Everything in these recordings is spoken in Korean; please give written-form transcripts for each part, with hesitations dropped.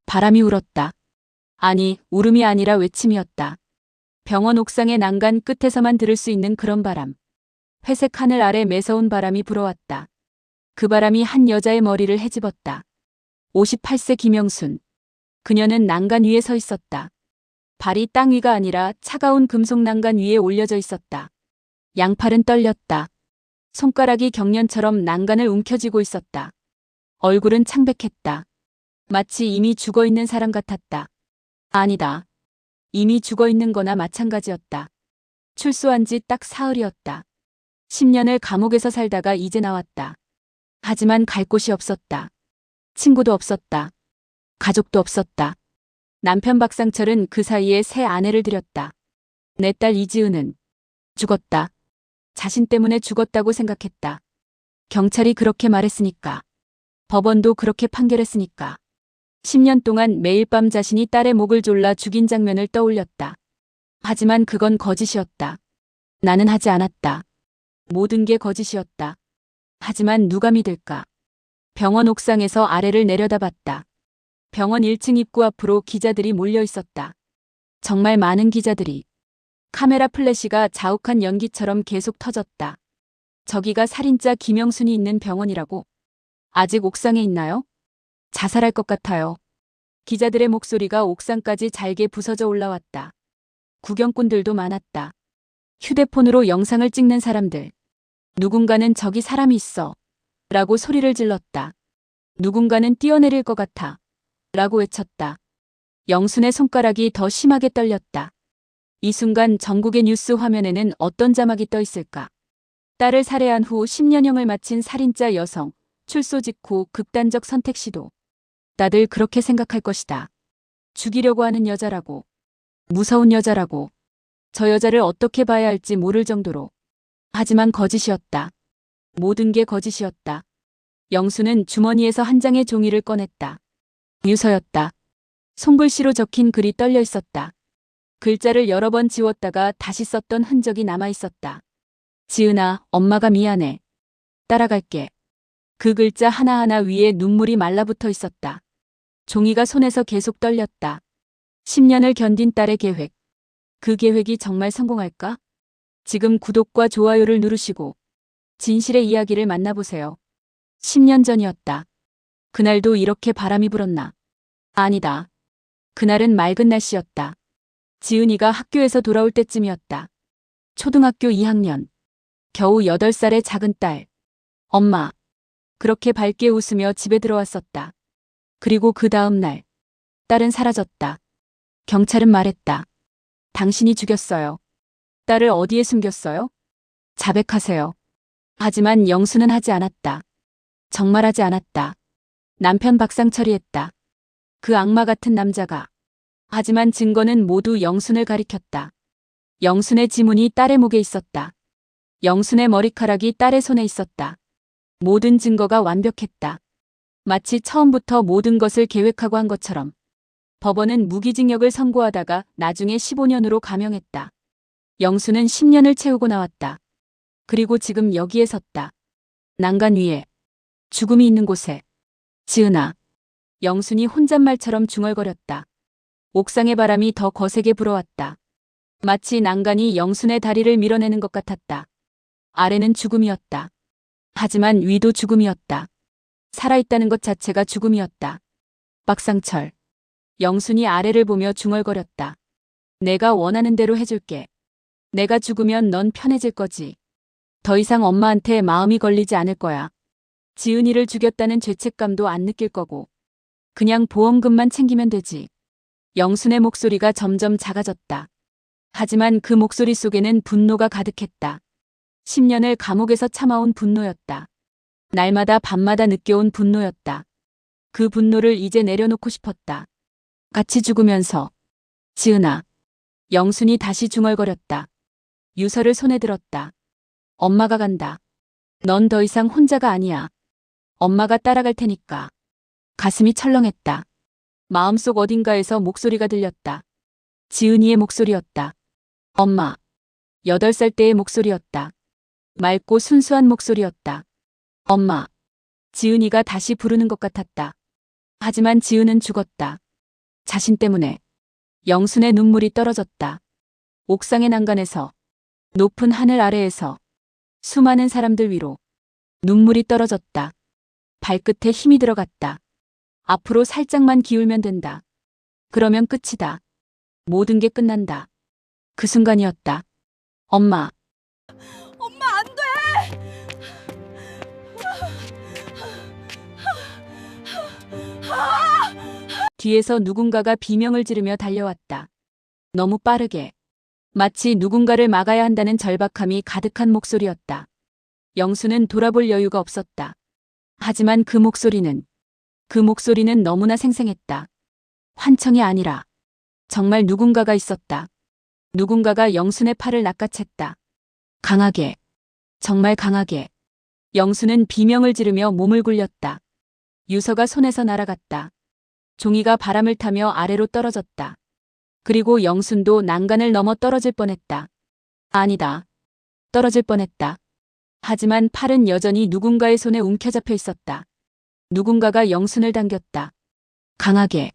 바람이 울었다. 아니, 울음이 아니라 외침이었다. 병원 옥상의 난간 끝에서만 들을 수 있는 그런 바람. 회색 하늘 아래 매서운 바람이 불어왔다. 그 바람이 한 여자의 머리를 헤집었다. 58세 김영순. 그녀는 난간 위에 서 있었다. 발이 땅 위가 아니라 차가운 금속 난간 위에 올려져 있었다. 양팔은 떨렸다. 손가락이 경련처럼 난간을 움켜쥐고 있었다. 얼굴은 창백했다. 마치 이미 죽어있는 사람 같았다. 아니다. 이미 죽어있는 거나 마찬가지였다. 출소한 지 딱 사흘이었다. 10년을 감옥에서 살다가 이제 나왔다. 하지만 갈 곳이 없었다. 친구도 없었다. 가족도 없었다. 남편 박상철은 그 사이에 새 아내를 들였다. 내 딸 이지은은 죽었다. 자신 때문에 죽었다고 생각했다. 경찰이 그렇게 말했으니까. 법원도 그렇게 판결했으니까. 10년 동안 매일 밤 자신이 딸의 목을 졸라 죽인 장면을 떠올렸다. 하지만 그건 거짓이었다. 나는 하지 않았다. 모든 게 거짓이었다. 하지만 누가 믿을까? 병원 옥상에서 아래를 내려다봤다. 병원 1층 입구 앞으로 기자들이 몰려 있었다. 정말 많은 기자들이. 카메라 플래시가 자욱한 연기처럼 계속 터졌다. 저기가 살인자 김영순이 있는 병원이라고? 아직 옥상에 있나요? 자살할 것 같아요. 기자들의 목소리가 옥상까지 잘게 부서져 올라왔다. 구경꾼들도 많았다. 휴대폰으로 영상을 찍는 사람들. 누군가는 저기 사람이 있어. 라고 소리를 질렀다. 누군가는 뛰어내릴 것 같아. 라고 외쳤다. 영순의 손가락이 더 심하게 떨렸다. 이 순간 전국의 뉴스 화면에는 어떤 자막이 떠 있을까? 딸을 살해한 후 10년형을 마친 살인자 여성, 출소 직후 극단적 선택 시도. 다들 그렇게 생각할 것이다. 죽이려고 하는 여자라고. 무서운 여자라고. 저 여자를 어떻게 봐야 할지 모를 정도로. 하지만 거짓이었다. 모든 게 거짓이었다. 영수는 주머니에서 한 장의 종이를 꺼냈다. 유서였다. 손글씨로 적힌 글이 떨려 있었다. 글자를 여러 번 지웠다가 다시 썼던 흔적이 남아 있었다. 지은아, 엄마가 미안해. 따라갈게. 그 글자 하나하나 위에 눈물이 말라붙어 있었다. 종이가 손에서 계속 떨렸다. 10년을 견딘 딸의 계획. 그 계획이 정말 성공할까? 지금 구독과 좋아요를 누르시고 진실의 이야기를 만나보세요. 10년 전이었다. 그날도 이렇게 바람이 불었나? 아니다. 그날은 맑은 날씨였다. 지은이가 학교에서 돌아올 때쯤이었다. 초등학교 2학년. 겨우 8살의 작은 딸. 엄마. 그렇게 밝게 웃으며 집에 들어왔었다. 그리고 그 다음 날. 딸은 사라졌다. 경찰은 말했다. 당신이 죽였어요. 딸을 어디에 숨겼어요? 자백하세요. 하지만 영수는 하지 않았다. 정말 하지 않았다. 남편 박상철이 했다. 그 악마 같은 남자가. 하지만 증거는 모두 영순을 가리켰다. 영순의 지문이 딸의 목에 있었다. 영순의 머리카락이 딸의 손에 있었다. 모든 증거가 완벽했다. 마치 처음부터 모든 것을 계획하고 한 것처럼. 법원은 무기징역을 선고하다가 나중에 15년으로 감형했다. 영수는 10년을 채우고 나왔다. 그리고 지금 여기에 섰다. 난간 위에. 죽음이 있는 곳에. 지은아. 영순이 혼잣말처럼 중얼거렸다. 옥상의 바람이 더 거세게 불어왔다. 마치 난간이 영순의 다리를 밀어내는 것 같았다. 아래는 죽음이었다. 하지만 위도 죽음이었다. 살아있다는 것 자체가 죽음이었다. 박상철. 영순이 아래를 보며 중얼거렸다. 내가 원하는 대로 해줄게. 내가 죽으면 넌 편해질 거지. 더 이상 엄마한테 마음이 걸리지 않을 거야. 지은이를 죽였다는 죄책감도 안 느낄 거고. 그냥 보험금만 챙기면 되지. 영순의 목소리가 점점 작아졌다. 하지만 그 목소리 속에는 분노가 가득했다. 10년을 감옥에서 참아온 분노였다. 날마다 밤마다 느껴온 분노였다. 그 분노를 이제 내려놓고 싶었다. 같이 죽으면서. 지은아. 영순이 다시 중얼거렸다. 유서를 손에 들었다. 엄마가 간다. 넌 더 이상 혼자가 아니야. 엄마가 따라갈 테니까. 가슴이 철렁했다. 마음속 어딘가에서 목소리가 들렸다. 지은이의 목소리였다. 엄마. 8살 때의 목소리였다. 맑고 순수한 목소리였다. 엄마. 지은이가 다시 부르는 것 같았다. 하지만 지은은 죽었다. 자신 때문에. 영순의 눈물이 떨어졌다. 옥상의 난간에서, 높은 하늘 아래에서, 수많은 사람들 위로 눈물이 떨어졌다. 발끝에 힘이 들어갔다. 앞으로 살짝만 기울면 된다. 그러면 끝이다. 모든 게 끝난다. 그 순간이었다. 엄마. 엄마 안 돼! 뒤에서 누군가가 비명을 지르며 달려왔다. 너무 빠르게. 마치 누군가를 막아야 한다는 절박함이 가득한 목소리였다. 영수는 돌아볼 여유가 없었다. 하지만 그 목소리는 너무나 생생했다. 환청이 아니라 정말 누군가가 있었다. 누군가가 영순의 팔을 낚아챘다. 강하게, 정말 강하게. 영수는 비명을 지르며 몸을 굴렸다. 유서가 손에서 날아갔다. 종이가 바람을 타며 아래로 떨어졌다. 그리고 영순도 난간을 넘어 떨어질 뻔했다. 아니다. 떨어질 뻔했다. 하지만 팔은 여전히 누군가의 손에 움켜잡혀 있었다. 누군가가 영순을 당겼다. 강하게.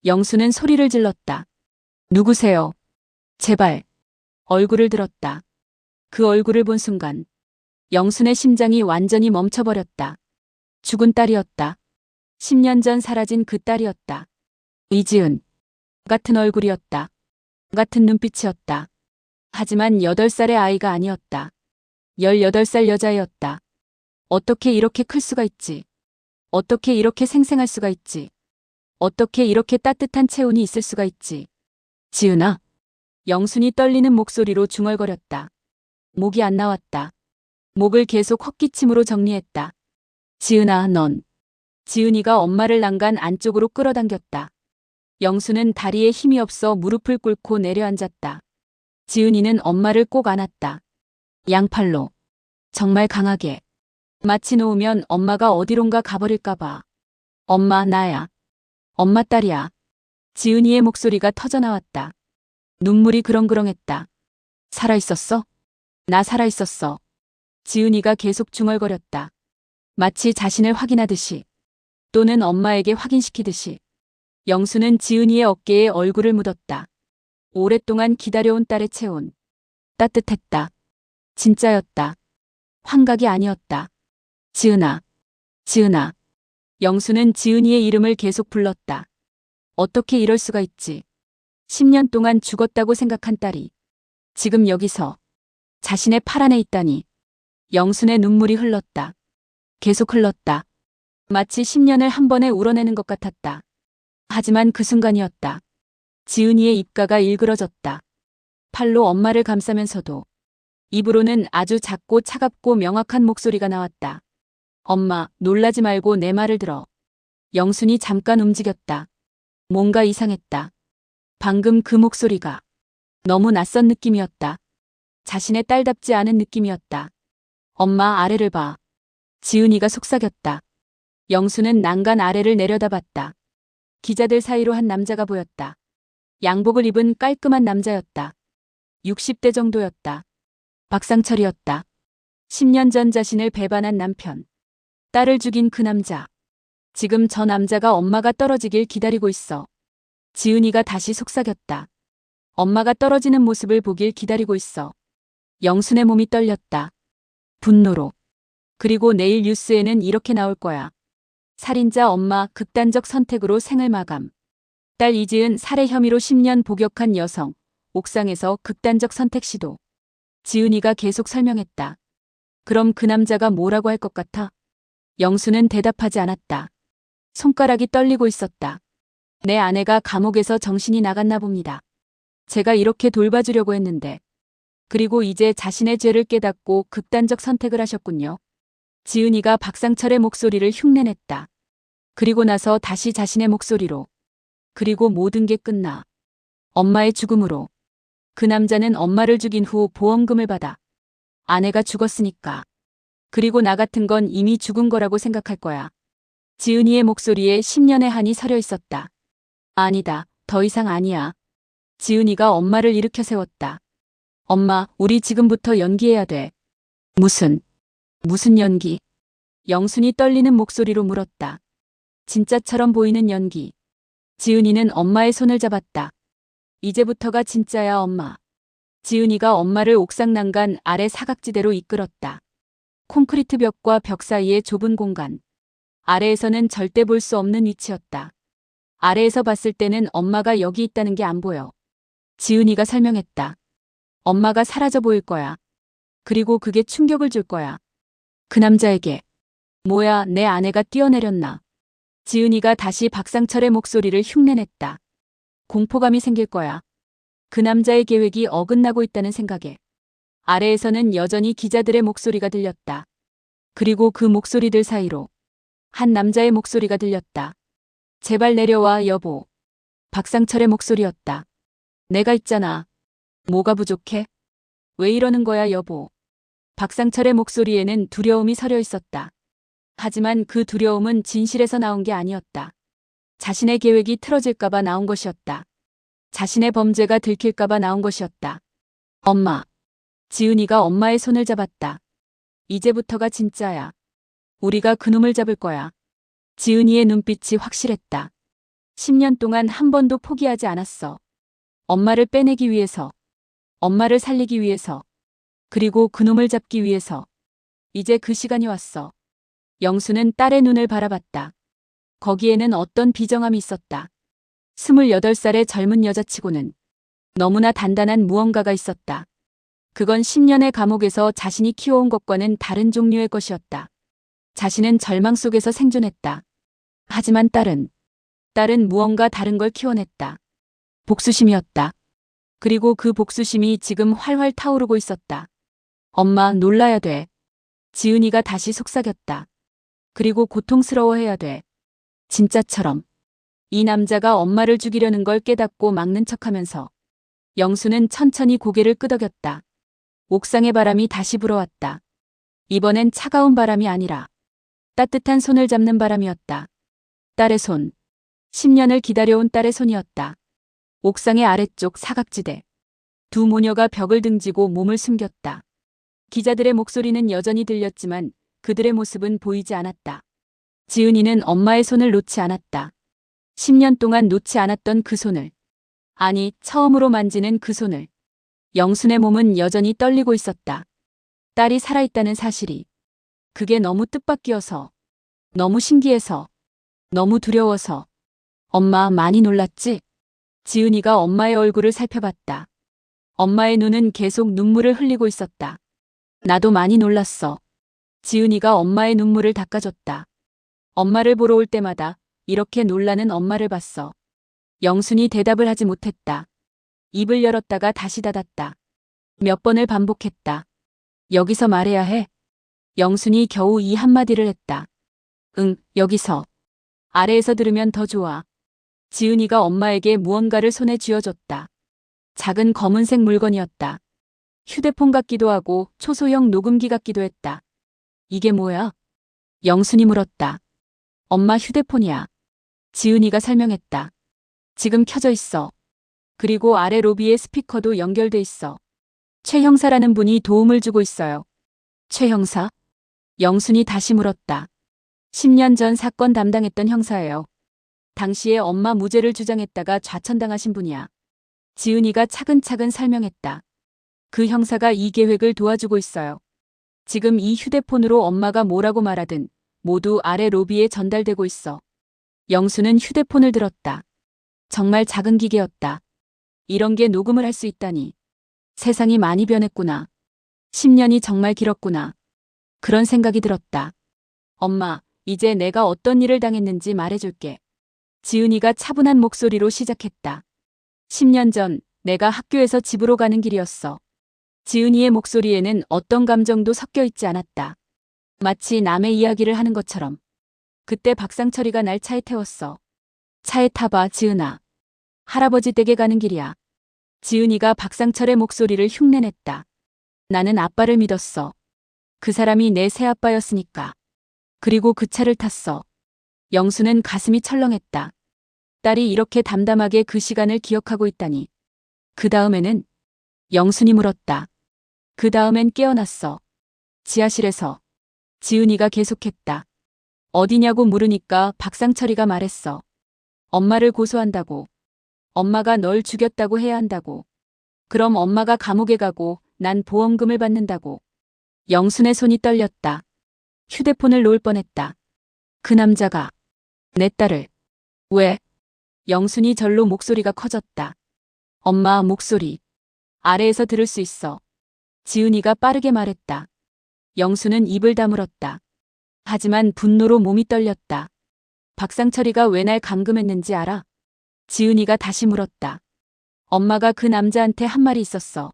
영순은 소리를 질렀다. 누구세요? 제발. 얼굴을 들었다. 그 얼굴을 본 순간 영순의 심장이 완전히 멈춰버렸다. 죽은 딸이었다. 10년 전 사라진 그 딸이었다. 이지은. 같은 얼굴이었다. 같은 눈빛이었다. 하지만 8살의 아이가 아니었다. 18살 여자애였다. 어떻게 이렇게 클 수가 있지? 어떻게 이렇게 생생할 수가 있지? 어떻게 이렇게 따뜻한 체온이 있을 수가 있지? 지은아. 영순이 떨리는 목소리로 중얼거렸다. 목이 안 나왔다. 목을 계속 헛기침으로 정리했다. 지은아, 넌. 지은이가 엄마를 난간 안쪽으로 끌어당겼다. 영수는 다리에 힘이 없어 무릎을 꿇고 내려앉았다. 지은이는 엄마를 꼭 안았다. 양팔로. 정말 강하게. 마치 놓으면 엄마가 어디론가 가버릴까봐. 엄마, 나야. 엄마 딸이야. 지은이의 목소리가 터져나왔다. 눈물이 그렁그렁했다. 살아있었어? 나 살아있었어. 지은이가 계속 중얼거렸다. 마치 자신을 확인하듯이. 또는 엄마에게 확인시키듯이. 영수는 지은이의 어깨에 얼굴을 묻었다. 오랫동안 기다려온 딸의 체온. 따뜻했다. 진짜였다. 환각이 아니었다. 지은아. 지은아. 영수는 지은이의 이름을 계속 불렀다. 어떻게 이럴 수가 있지? 10년 동안 죽었다고 생각한 딸이 지금 여기서 자신의 팔 안에 있다니. 영순의 눈물이 흘렀다. 계속 흘렀다. 마치 10년을 한 번에 우러내는 것 같았다. 하지만 그 순간이었다. 지은이의 입가가 일그러졌다. 팔로 엄마를 감싸면서도 입으로는 아주 작고 차갑고 명확한 목소리가 나왔다. 엄마, 놀라지 말고 내 말을 들어. 영순이 잠깐 움직였다. 뭔가 이상했다. 방금 그 목소리가 너무 낯선 느낌이었다. 자신의 딸답지 않은 느낌이었다. 엄마, 아래를 봐. 지은이가 속삭였다. 영수는 난간 아래를 내려다봤다. 기자들 사이로 한 남자가 보였다. 양복을 입은 깔끔한 남자였다. 60대 정도였다. 박상철이었다. 10년 전 자신을 배반한 남편. 딸을 죽인 그 남자. 지금 저 남자가 엄마가 떨어지길 기다리고 있어. 지은이가 다시 속삭였다. 엄마가 떨어지는 모습을 보길 기다리고 있어. 영순의 몸이 떨렸다. 분노로. 그리고 내일 뉴스에는 이렇게 나올 거야. 살인자 엄마 극단적 선택으로 생을 마감. 딸 이지은 살해 혐의로 10년 복역한 여성. 옥상에서 극단적 선택 시도. 지은이가 계속 설명했다. 그럼 그 남자가 뭐라고 할 것 같아? 영수는 대답하지 않았다. 손가락이 떨리고 있었다. 내 아내가 감옥에서 정신이 나갔나 봅니다. 제가 이렇게 돌봐주려고 했는데. 그리고 이제 자신의 죄를 깨닫고 극단적 선택을 하셨군요. 지은이가 박상철의 목소리를 흉내냈다. 그리고 나서 다시 자신의 목소리로. 그리고 모든 게 끝나. 엄마의 죽음으로. 그 남자는 엄마를 죽인 후 보험금을 받아. 아내가 죽었으니까. 그리고 나 같은 건 이미 죽은 거라고 생각할 거야. 지은이의 목소리에 10년의 한이 서려 있었다. 아니다. 더 이상 아니야. 지은이가 엄마를 일으켜 세웠다. 엄마, 우리 지금부터 연기해야 돼. 무슨 연기? 영순이 떨리는 목소리로 물었다. 진짜처럼 보이는 연기. 지은이는 엄마의 손을 잡았다. 이제부터가 진짜야, 엄마. 지은이가 엄마를 옥상 난간 아래 사각지대로 이끌었다. 콘크리트 벽과 벽 사이의 좁은 공간. 아래에서는 절대 볼 수 없는 위치였다. 아래에서 봤을 때는 엄마가 여기 있다는 게 안 보여. 지은이가 설명했다. 엄마가 사라져 보일 거야. 그리고 그게 충격을 줄 거야. 그 남자에게. 뭐야, 내 아내가 뛰어내렸나. 지은이가 다시 박상철의 목소리를 흉내냈다. 공포감이 생길 거야. 그 남자의 계획이 어긋나고 있다는 생각에. 아래에서는 여전히 기자들의 목소리가 들렸다. 그리고 그 목소리들 사이로 한 남자의 목소리가 들렸다. 제발 내려와, 여보. 박상철의 목소리였다. 내가 있잖아. 뭐가 부족해? 왜 이러는 거야, 여보? 박상철의 목소리에는 두려움이 서려 있었다. 하지만 그 두려움은 진실에서 나온 게 아니었다. 자신의 계획이 틀어질까봐 나온 것이었다. 자신의 범죄가 들킬까봐 나온 것이었다. 엄마. 지은이가 엄마의 손을 잡았다. 이제부터가 진짜야. 우리가 그놈을 잡을 거야. 지은이의 눈빛이 확실했다. 10년 동안 한 번도 포기하지 않았어. 엄마를 빼내기 위해서. 엄마를 살리기 위해서. 그리고 그놈을 잡기 위해서. 이제 그 시간이 왔어. 영수는 딸의 눈을 바라봤다. 거기에는 어떤 비정함이 있었다. 28살의 젊은 여자치고는 너무나 단단한 무언가가 있었다. 그건 10년의 감옥에서 자신이 키워온 것과는 다른 종류의 것이었다. 자신은 절망 속에서 생존했다. 하지만 딸은 무언가 다른 걸 키워냈다. 복수심이었다. 그리고 그 복수심이 지금 활활 타오르고 있었다. 엄마, 놀라야 돼. 지은이가 다시 속삭였다. 그리고 고통스러워해야 돼. 진짜처럼. 이 남자가 엄마를 죽이려는 걸 깨닫고 막는 척하면서 영수는 천천히 고개를 끄덕였다. 옥상의 바람이 다시 불어왔다. 이번엔 차가운 바람이 아니라 따뜻한 손을 잡는 바람이었다. 딸의 손. 10년을 기다려온 딸의 손이었다. 옥상의 아래쪽 사각지대. 두 모녀가 벽을 등지고 몸을 숨겼다. 기자들의 목소리는 여전히 들렸지만 그들의 모습은 보이지 않았다. 지은이는 엄마의 손을 놓지 않았다. 10년 동안 놓지 않았던 그 손을. 아니, 처음으로 만지는 그 손을. 영순의 몸은 여전히 떨리고 있었다. 딸이 살아있다는 사실이. 그게 너무 뜻밖이어서. 너무 신기해서. 너무 두려워서. 엄마, 많이 놀랐지? 지은이가 엄마의 얼굴을 살펴봤다. 엄마의 눈은 계속 눈물을 흘리고 있었다. 나도 많이 놀랐어. 지은이가 엄마의 눈물을 닦아줬다. 엄마를 보러 올 때마다 이렇게 놀라는 엄마를 봤어. 영순이 대답을 하지 못했다. 입을 열었다가 다시 닫았다. 몇 번을 반복했다. 여기서 말해야 해. 영순이 겨우 이 한마디를 했다. 응, 여기서. 아래에서 들으면 더 좋아. 지은이가 엄마에게 무언가를 손에 쥐어줬다. 작은 검은색 물건이었다. 휴대폰 같기도 하고 초소형 녹음기 같기도 했다. 이게 뭐야? 영순이 물었다. 엄마 휴대폰이야. 지은이가 설명했다. 지금 켜져 있어. 그리고 아래 로비에 스피커도 연결돼 있어. 최 형사라는 분이 도움을 주고 있어요. 최 형사? 영순이 다시 물었다. 10년 전 사건 담당했던 형사예요. 당시에 엄마 무죄를 주장했다가 좌천당하신 분이야. 지은이가 차근차근 설명했다. 그 형사가 이 계획을 도와주고 있어요. 지금 이 휴대폰으로 엄마가 뭐라고 말하든 모두 아래 로비에 전달되고 있어. 영수는 휴대폰을 들었다. 정말 작은 기계였다. 이런 게 녹음을 할 수 있다니. 세상이 많이 변했구나. 10년이 정말 길었구나. 그런 생각이 들었다. 엄마, 이제 내가 어떤 일을 당했는지 말해줄게. 지은이가 차분한 목소리로 시작했다. 10년 전 내가 학교에서 집으로 가는 길이었어. 지은이의 목소리에는 어떤 감정도 섞여 있지 않았다. 마치 남의 이야기를 하는 것처럼. 그때 박상철이가 날 차에 태웠어. 차에 타봐, 지은아. 할아버지 댁에 가는 길이야. 지은이가 박상철의 목소리를 흉내냈다. 나는 아빠를 믿었어. 그 사람이 내 새아빠였으니까. 그리고 그 차를 탔어. 영수는 가슴이 철렁했다. 딸이 이렇게 담담하게 그 시간을 기억하고 있다니. 그 다음에는? 영순이 물었다. 그 다음엔 깨어났어. 지하실에서. 지은이가 계속했다. 어디냐고 물으니까 박상철이가 말했어. 엄마를 고소한다고. 엄마가 널 죽였다고 해야 한다고. 그럼 엄마가 감옥에 가고 난 보험금을 받는다고. 영순의 손이 떨렸다. 휴대폰을 놓을 뻔했다. 그 남자가 내 딸을 왜? 영순이 절로 목소리가 커졌다. 엄마 목소리. 아래에서 들을 수 있어. 지은이가 빠르게 말했다. 영수는 입을 다물었다. 하지만 분노로 몸이 떨렸다. 박상철이가 왜 날 감금했는지 알아? 지은이가 다시 물었다. 엄마가 그 남자한테 한 말이 있었어.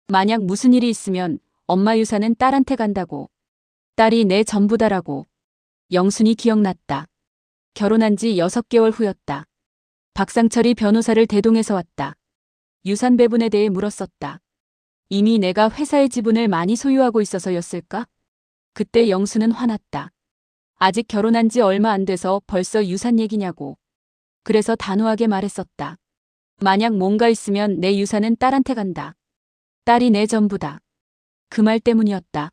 만약 무슨 일이 있으면 엄마 유산은 딸한테 간다고. 딸이 내 전부다라고. 영순이 기억났다. 결혼한 지 6개월 후였다. 박상철이 변호사를 대동해서 왔다. 유산 배분에 대해 물었었다. 이미 내가 회사의 지분을 많이 소유하고 있어서였을까? 그때 영수는 화났다. 아직 결혼한 지 얼마 안 돼서 벌써 유산 얘기냐고. 그래서 단호하게 말했었다. 만약 뭔가 있으면 내 유산은 딸한테 간다. 딸이 내 전부다. 그 말 때문이었다.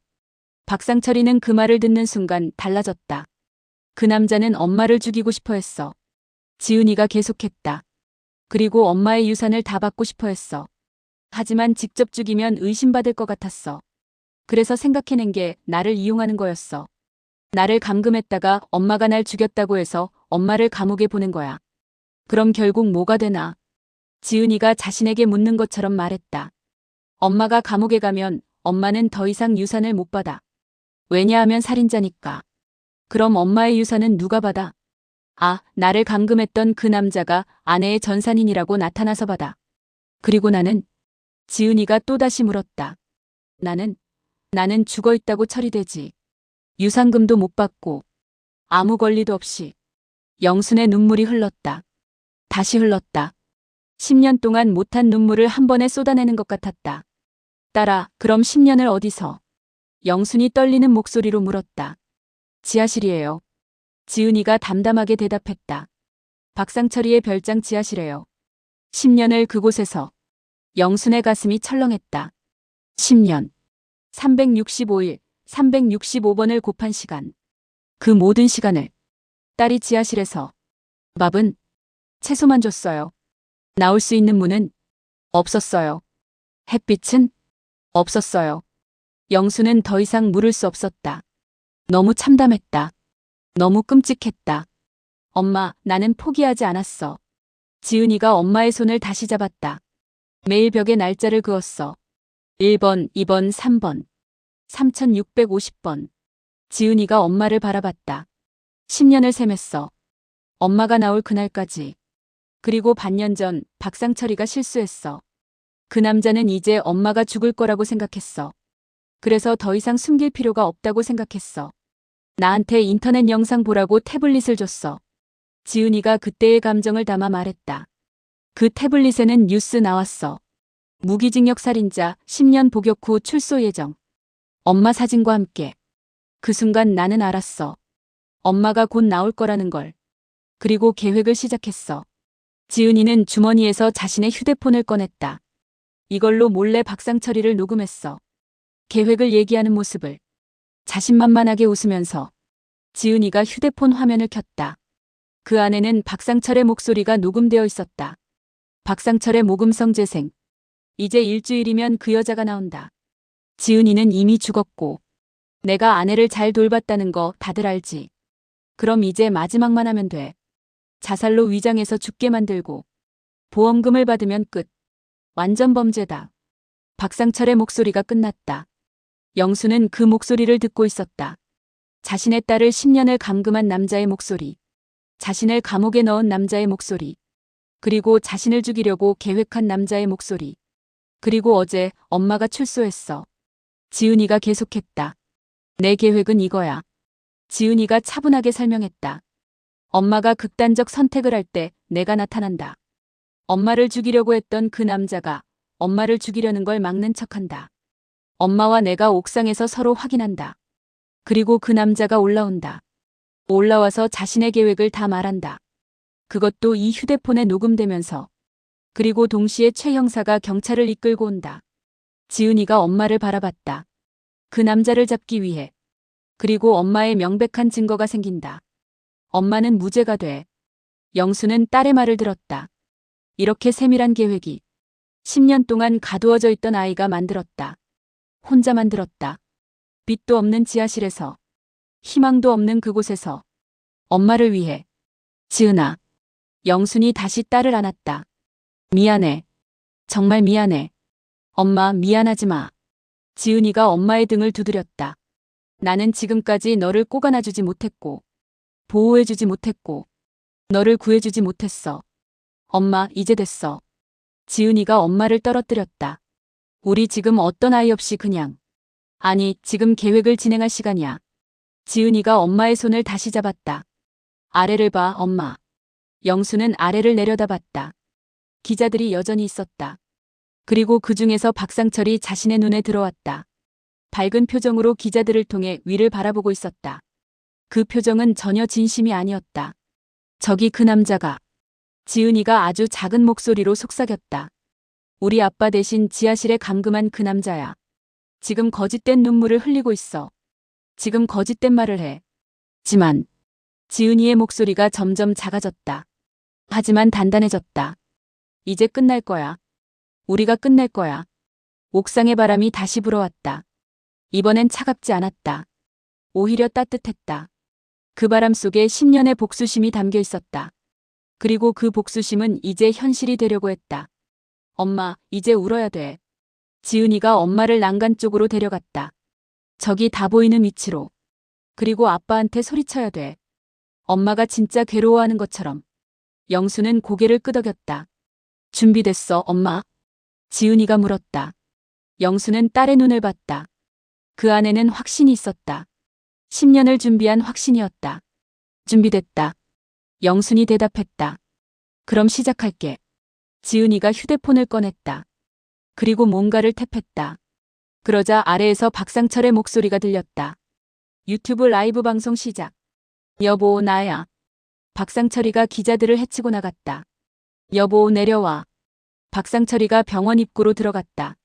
박상철이는 그 말을 듣는 순간 달라졌다. 그 남자는 엄마를 죽이고 싶어 했어. 지은이가 계속했다. 그리고 엄마의 유산을 다 받고 싶어 했어. 하지만 직접 죽이면 의심받을 것 같았어. 그래서 생각해낸 게 나를 이용하는 거였어. 나를 감금했다가 엄마가 날 죽였다고 해서 엄마를 감옥에 보낸 거야. 그럼 결국 뭐가 되나? 지은이가 자신에게 묻는 것처럼 말했다. 엄마가 감옥에 가면 엄마는 더 이상 유산을 못 받아. 왜냐하면 살인자니까. 그럼 엄마의 유산은 누가 받아? 아, 나를 감금했던 그 남자가 아내의 전산인이라고 나타나서 받아. 그리고 나는? 지은이가 또다시 물었다. 나는 죽어있다고 처리되지. 유산금도 못 받고 아무 권리도 없이. 영순의 눈물이 흘렀다. 다시 흘렀다. 10년 동안 못한 눈물을 한 번에 쏟아내는 것 같았다. 딸아, 그럼 10년을 어디서? 영순이 떨리는 목소리로 물었다. 지하실이에요. 지은이가 담담하게 대답했다. 박상철이의 별장 지하실에요. 10년을 그곳에서. 영순의 가슴이 철렁했다. 10년. 365일, 365번을 곱한 시간. 그 모든 시간을. 딸이 지하실에서. 밥은? 채소만 줬어요. 나올 수 있는 문은? 없었어요. 햇빛은? 없었어요. 영수는 더 이상 물을 수 없었다. 너무 참담했다. 너무 끔찍했다. 엄마, 나는 포기하지 않았어. 지은이가 엄마의 손을 다시 잡았다. 매일 벽에 날짜를 그었어. 1번, 2번, 3번. 3650번. 지은이가 엄마를 바라봤다. 10년을 셈했어. 엄마가 나올 그날까지. 그리고 반년 전 박상철이가 실수했어. 그 남자는 이제 엄마가 죽을 거라고 생각했어. 그래서 더 이상 숨길 필요가 없다고 생각했어. 나한테 인터넷 영상 보라고 태블릿을 줬어. 지은이가 그때의 감정을 담아 말했다. 그 태블릿에는 뉴스 나왔어. 무기징역 살인자 10년 복역 후 출소 예정. 엄마 사진과 함께. 그 순간 나는 알았어. 엄마가 곧 나올 거라는 걸. 그리고 계획을 시작했어. 지은이는 주머니에서 자신의 휴대폰을 꺼냈다. 이걸로 몰래 박상철이를 녹음했어. 계획을 얘기하는 모습을. 자신만만하게 웃으면서. 지은이가 휴대폰 화면을 켰다. 그 안에는 박상철의 목소리가 녹음되어 있었다. 박상철의 모금성 재생. 이제 일주일이면 그 여자가 나온다. 지은이는 이미 죽었고. 내가 아내를 잘 돌봤다는 거 다들 알지. 그럼 이제 마지막만 하면 돼. 자살로 위장해서 죽게 만들고. 보험금을 받으면 끝. 완전 범죄다. 박상철의 목소리가 끝났다. 영수는 그 목소리를 듣고 있었다. 자신의 딸을 10년을 감금한 남자의 목소리. 자신을 감옥에 넣은 남자의 목소리. 그리고 자신을 죽이려고 계획한 남자의 목소리. 그리고 어제 엄마가 출소했어. 지은이가 계속했다. 내 계획은 이거야. 지은이가 차분하게 설명했다. 엄마가 극단적 선택을 할 때 내가 나타난다. 엄마를 죽이려고 했던 그 남자가 엄마를 죽이려는 걸 막는 척한다. 엄마와 내가 옥상에서 서로 확인한다. 그리고 그 남자가 올라온다. 올라와서 자신의 계획을 다 말한다. 그것도 이 휴대폰에 녹음되면서. 그리고 동시에 최 형사가 경찰을 이끌고 온다. 지은이가 엄마를 바라봤다. 그 남자를 잡기 위해. 그리고 엄마의 명백한 증거가 생긴다. 엄마는 무죄가 돼. 영수는 딸의 말을 들었다. 이렇게 세밀한 계획이 10년 동안 가두어져 있던 아이가 만들었다. 혼자 만들었다. 빛도 없는 지하실에서, 희망도 없는 그곳에서, 엄마를 위해. 지은아. 영순이 다시 딸을 안았다. 미안해. 정말 미안해. 엄마 미안하지 마. 지은이가 엄마의 등을 두드렸다. 나는 지금까지 너를 꼭 안아주지 못했고, 보호해주지 못했고, 너를 구해주지 못했어. 엄마 이제 됐어. 지은이가 엄마를 떨어뜨렸다. 우리 지금 어떤 아이 없이 그냥. 아니 지금 계획을 진행할 시간이야. 지은이가 엄마의 손을 다시 잡았다. 아래를 봐 엄마. 영수는 아래를 내려다봤다. 기자들이 여전히 있었다. 그리고 그 중에서 박상철이 자신의 눈에 들어왔다. 밝은 표정으로 기자들을 통해 위를 바라보고 있었다. 그 표정은 전혀 진심이 아니었다. 저기 그 남자가. 지은이가 아주 작은 목소리로 속삭였다. 우리 아빠 대신 지하실에 감금한 그 남자야. 지금 거짓된 눈물을 흘리고 있어. 지금 거짓된 말을 해. 지만 지은이의 목소리가 점점 작아졌다. 하지만 단단해졌다. 이제 끝날 거야. 우리가 끝낼 거야. 옥상의 바람이 다시 불어왔다. 이번엔 차갑지 않았다. 오히려 따뜻했다. 그 바람 속에 10년의 복수심이 담겨 있었다. 그리고 그 복수심은 이제 현실이 되려고 했다. 엄마, 이제 울어야 돼. 지은이가 엄마를 난간 쪽으로 데려갔다. 저기 다 보이는 위치로. 그리고 아빠한테 소리쳐야 돼. 엄마가 진짜 괴로워하는 것처럼. 영수는 고개를 끄덕였다. 준비됐어, 엄마? 지은이가 물었다. 영수는 딸의 눈을 봤다. 그 안에는 확신이 있었다. 10년을 준비한 확신이었다. 준비됐다. 영순이 대답했다. 그럼 시작할게. 지은이가 휴대폰을 꺼냈다. 그리고 뭔가를 탭했다. 그러자 아래에서 박상철의 목소리가 들렸다. 유튜브 라이브 방송 시작. 여보, 나야. 박상철이가 기자들을 해치고 나갔다. 여보, 내려와. 박상철이가 병원 입구로 들어갔다.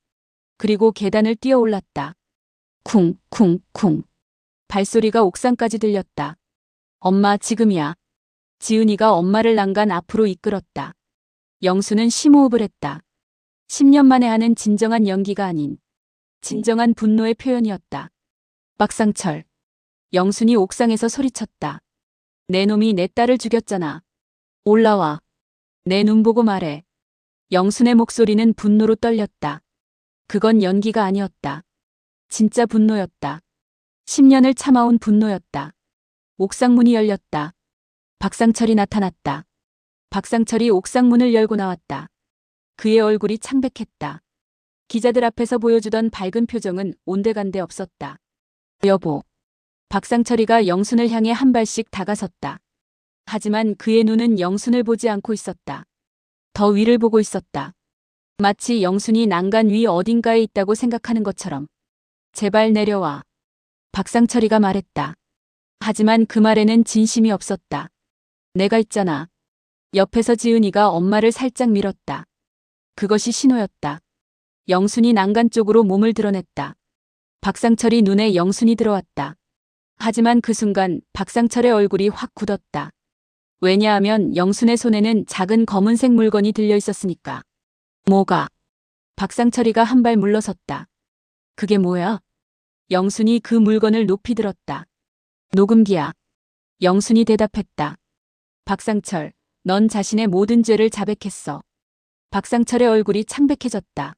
그리고 계단을 뛰어 올랐다. 쿵, 쿵, 쿵. 발소리가 옥상까지 들렸다. 엄마, 지금이야. 지은이가 엄마를 난간 앞으로 이끌었다. 영수는 심호흡을 했다. 10년 만에 하는 진정한 연기가 아닌 진정한 분노의 표현이었다. 박상철. 영순이 옥상에서 소리쳤다. 내 놈이 내 딸을 죽였잖아. 올라와. 내 눈 보고 말해. 영순의 목소리는 분노로 떨렸다. 그건 연기가 아니었다. 진짜 분노였다. 10년을 참아온 분노였다. 옥상 문이 열렸다. 박상철이 나타났다. 박상철이 옥상 문을 열고 나왔다. 그의 얼굴이 창백했다. 기자들 앞에서 보여주던 밝은 표정은 온데간데 없었다. 여보. 박상철이가 영순을 향해 한 발씩 다가섰다. 하지만 그의 눈은 영순을 보지 않고 있었다. 더 위를 보고 있었다. 마치 영순이 난간 위 어딘가에 있다고 생각하는 것처럼. 제발 내려와. 박상철이가 말했다. 하지만 그 말에는 진심이 없었다. 내가 있잖아. 옆에서 지은이가 엄마를 살짝 밀었다. 그것이 신호였다. 영순이 난간 쪽으로 몸을 드러냈다. 박상철이 눈에 영순이 들어왔다. 하지만 그 순간 박상철의 얼굴이 확 굳었다. 왜냐하면 영순의 손에는 작은 검은색 물건이 들려 있었으니까. 뭐가? 박상철이가 한 발 물러섰다. 그게 뭐야? 영순이 그 물건을 높이 들었다. 녹음기야. 영순이 대답했다. 박상철, 넌 자신의 모든 죄를 자백했어. 박상철의 얼굴이 창백해졌다.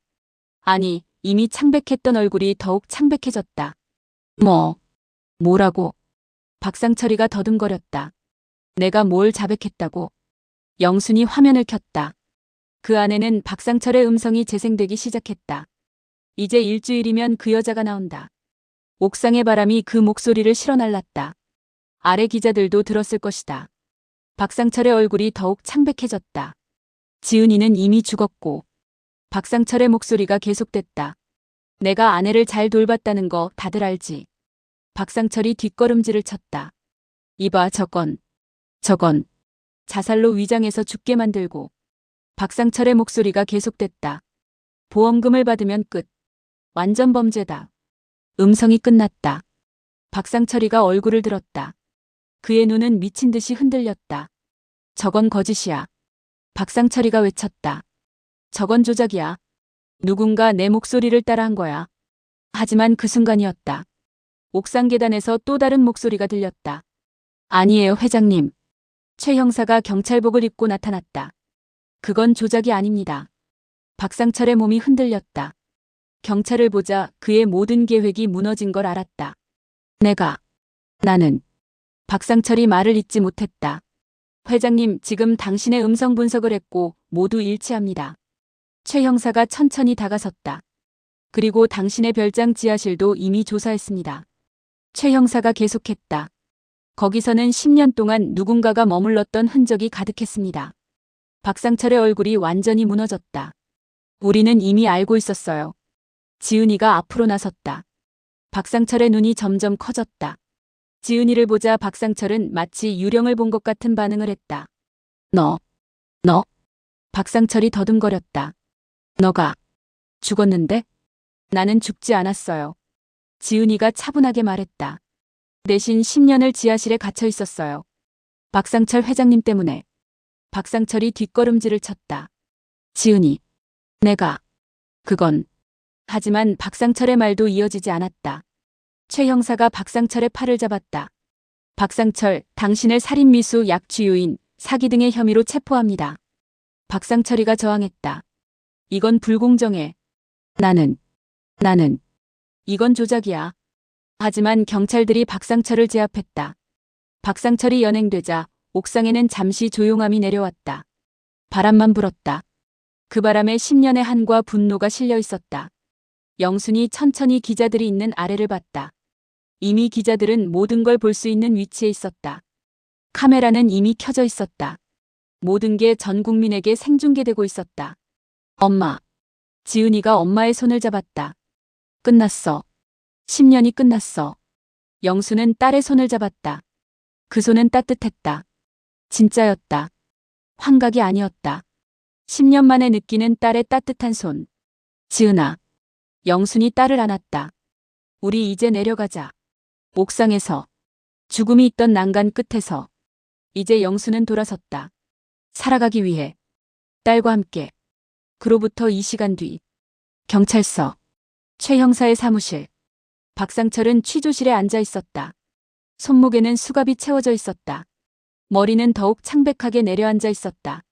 아니, 이미 창백했던 얼굴이 더욱 창백해졌다. 뭐라고? 박상철이가 더듬거렸다. 내가 뭘 자백했다고? 영순이 화면을 켰다. 그 안에는 박상철의 음성이 재생되기 시작했다. 이제 일주일이면 그 여자가 나온다. 옥상의 바람이 그 목소리를 실어날랐다. 아래 기자들도 들었을 것이다. 박상철의 얼굴이 더욱 창백해졌다. 지은이는 이미 죽었고. 박상철의 목소리가 계속됐다. 내가 아내를 잘 돌봤다는 거 다들 알지. 박상철이 뒷걸음질을 쳤다. 이봐, 저건 자살로 위장해서 죽게 만들고. 박상철의 목소리가 계속됐다. 보험금을 받으면 끝. 완전 범죄다. 음성이 끝났다. 박상철이가 얼굴을 들었다. 그의 눈은 미친 듯이 흔들렸다. 저건 거짓이야. 박상철이가 외쳤다. 저건 조작이야. 누군가 내 목소리를 따라한 거야. 하지만 그 순간이었다. 옥상 계단에서 또 다른 목소리가 들렸다. 아니에요, 회장님. 최 형사가 경찰복을 입고 나타났다. 그건 조작이 아닙니다. 박상철의 몸이 흔들렸다. 경찰을 보자 그의 모든 계획이 무너진 걸 알았다. 나는. 박상철이 말을 잇지 못했다. 회장님, 지금 당신의 음성 분석을 했고 모두 일치합니다. 최 형사가 천천히 다가섰다. 그리고 당신의 별장 지하실도 이미 조사했습니다. 최 형사가 계속했다. 거기서는 10년 동안 누군가가 머물렀던 흔적이 가득했습니다. 박상철의 얼굴이 완전히 무너졌다. 우리는 이미 알고 있었어요. 지은이가 앞으로 나섰다. 박상철의 눈이 점점 커졌다. 지은이를 보자 박상철은 마치 유령을 본 것 같은 반응을 했다. 너. 박상철이 더듬거렸다. 너가 죽었는데? 나는 죽지 않았어요. 지은이가 차분하게 말했다. 대신 10년을 지하실에 갇혀 있었어요. 박상철 회장님 때문에. 박상철이 뒷걸음질을 쳤다. 지은이. 그건. 하지만 박상철의 말도 이어지지 않았다. 최 형사가 박상철의 팔을 잡았다. 박상철, 당신을 살인미수, 약취유인, 사기 등의 혐의로 체포합니다. 박상철이가 저항했다. 이건 불공정해. 나는. 이건 조작이야. 하지만 경찰들이 박상철을 제압했다. 박상철이 연행되자 옥상에는 잠시 조용함이 내려왔다. 바람만 불었다. 그 바람에 10년의 한과 분노가 실려 있었다. 영순이 천천히 기자들이 있는 아래를 봤다. 이미 기자들은 모든 걸 볼 수 있는 위치에 있었다. 카메라는 이미 켜져 있었다. 모든 게 전 국민에게 생중계되고 있었다. 엄마. 지은이가 엄마의 손을 잡았다. 끝났어. 10년이 끝났어. 영수는 딸의 손을 잡았다. 그 손은 따뜻했다. 진짜였다. 환각이 아니었다. 10년 만에 느끼는 딸의 따뜻한 손. 지은아. 영순이 딸을 안았다. 우리 이제 내려가자. 옥상에서. 죽음이 있던 난간 끝에서. 이제 영수는 돌아섰다. 살아가기 위해. 딸과 함께. 그로부터 2시간 뒤. 경찰서. 최 형사의 사무실. 박상철은 취조실에 앉아 있었다. 손목에는 수갑이 채워져 있었다. 머리는 더욱 창백하게 내려앉아 있었다.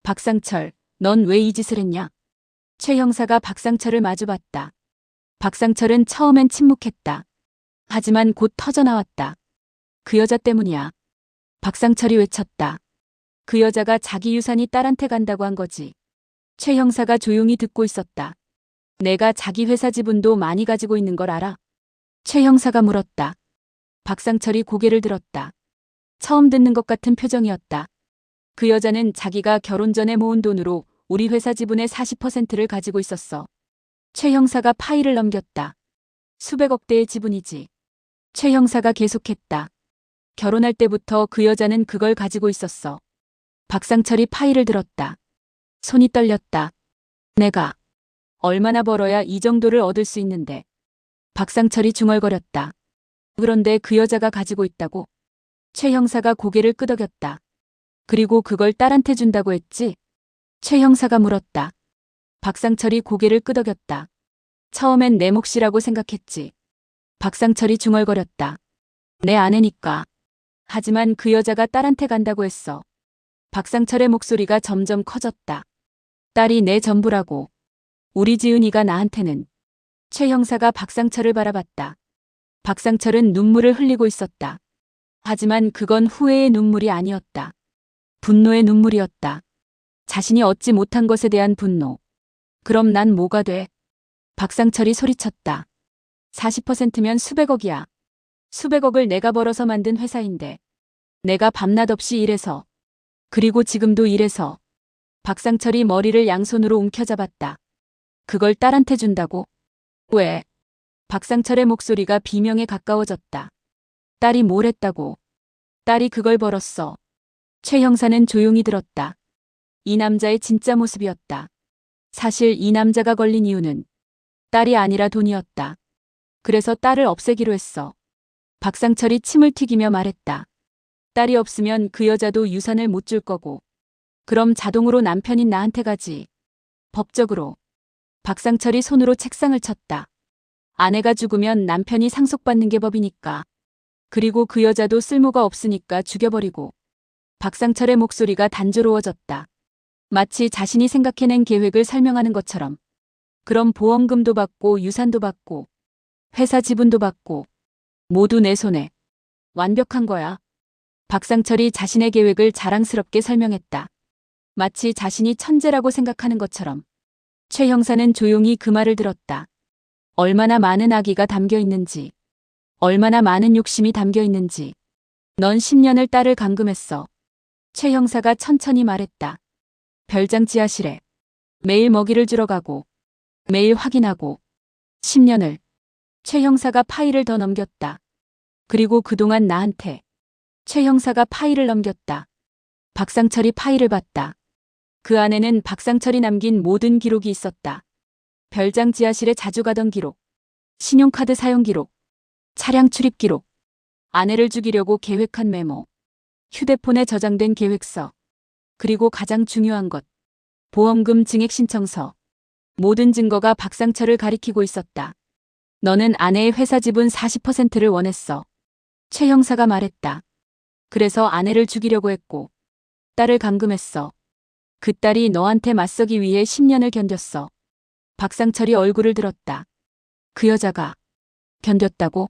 박상철, 넌 왜 이 짓을 했냐? 최 형사가 박상철을 마주봤다. 박상철은 처음엔 침묵했다. 하지만 곧 터져나왔다. 그 여자 때문이야. 박상철이 외쳤다. 그 여자가 자기 유산이 딸한테 간다고 한 거지. 최 형사가 조용히 듣고 있었다. 내가 자기 회사 지분도 많이 가지고 있는 걸 알아? 최 형사가 물었다. 박상철이 고개를 들었다. 처음 듣는 것 같은 표정이었다. 그 여자는 자기가 결혼 전에 모은 돈으로 우리 회사 지분의 40%를 가지고 있었어. 최 형사가 파일을 넘겼다. 수백억 대의 지분이지. 최 형사가 계속했다. 결혼할 때부터 그 여자는 그걸 가지고 있었어. 박상철이 파일을 들었다. 손이 떨렸다. 내가 얼마나 벌어야 이 정도를 얻을 수 있는데. 박상철이 중얼거렸다. 그런데 그 여자가 가지고 있다고? 최 형사가 고개를 끄덕였다. 그리고 그걸 딸한테 준다고 했지? 최 형사가 물었다. 박상철이 고개를 끄덕였다. 처음엔 내 몫이라고 생각했지. 박상철이 중얼거렸다. 내 아내니까. 하지만 그 여자가 딸한테 간다고 했어. 박상철의 목소리가 점점 커졌다. 딸이 내 전부라고. 우리 지은이가 나한테는. 최 형사가 박상철을 바라봤다. 박상철은 눈물을 흘리고 있었다. 하지만 그건 후회의 눈물이 아니었다. 분노의 눈물이었다. 자신이 얻지 못한 것에 대한 분노. 그럼 난 뭐가 돼? 박상철이 소리쳤다. 40%면 수백억이야. 수백억을 내가 벌어서 만든 회사인데. 내가 밤낮 없이 일해서. 그리고 지금도 일해서. 박상철이 머리를 양손으로 움켜잡았다. 그걸 딸한테 준다고? 왜? 박상철의 목소리가 비명에 가까워졌다. 딸이 뭘 했다고? 딸이 그걸 벌었어. 최 형사는 조용히 들었다. 이 남자의 진짜 모습이었다. 사실 이 남자가 걸린 이유는 딸이 아니라 돈이었다. 그래서 딸을 없애기로 했어. 박상철이 침을 튀기며 말했다. 딸이 없으면 그 여자도 유산을 못 줄 거고. 그럼 자동으로 남편인 나한테 가지. 법적으로. 박상철이 손으로 책상을 쳤다. 아내가 죽으면 남편이 상속받는 게 법이니까. 그리고 그 여자도 쓸모가 없으니까 죽여버리고. 박상철의 목소리가 단조로워졌다. 마치 자신이 생각해낸 계획을 설명하는 것처럼. 그럼 보험금도 받고 유산도 받고 회사 지분도 받고 모두 내 손에. 완벽한 거야. 박상철이 자신의 계획을 자랑스럽게 설명했다. 마치 자신이 천재라고 생각하는 것처럼. 최 형사는 조용히 그 말을 들었다. 얼마나 많은 악의가 담겨 있는지. 얼마나 많은 욕심이 담겨 있는지. 넌 10년을 딸을 감금했어. 최 형사가 천천히 말했다. 별장 지하실에 매일 먹이를 주러 가고 매일 확인하고 10년을. 최 형사가 파일을 더 넘겼다. 그리고 그동안 나한테. 최 형사가 파일을 넘겼다. 박상철이 파일을 봤다. 그 안에는 박상철이 남긴 모든 기록이 있었다. 별장 지하실에 자주 가던 기록, 신용카드 사용 기록, 차량 출입 기록, 아내를 죽이려고 계획한 메모, 휴대폰에 저장된 계획서, 그리고 가장 중요한 것, 보험금 증액 신청서. 모든 증거가 박상철을 가리키고 있었다. 너는 아내의 회사 지분 40%를 원했어. 최 형사가 말했다. 그래서 아내를 죽이려고 했고, 딸을 감금했어. 그 딸이 너한테 맞서기 위해 10년을 견뎠어. 박상철이 얼굴을 들었다. 그 여자가 견뎠다고?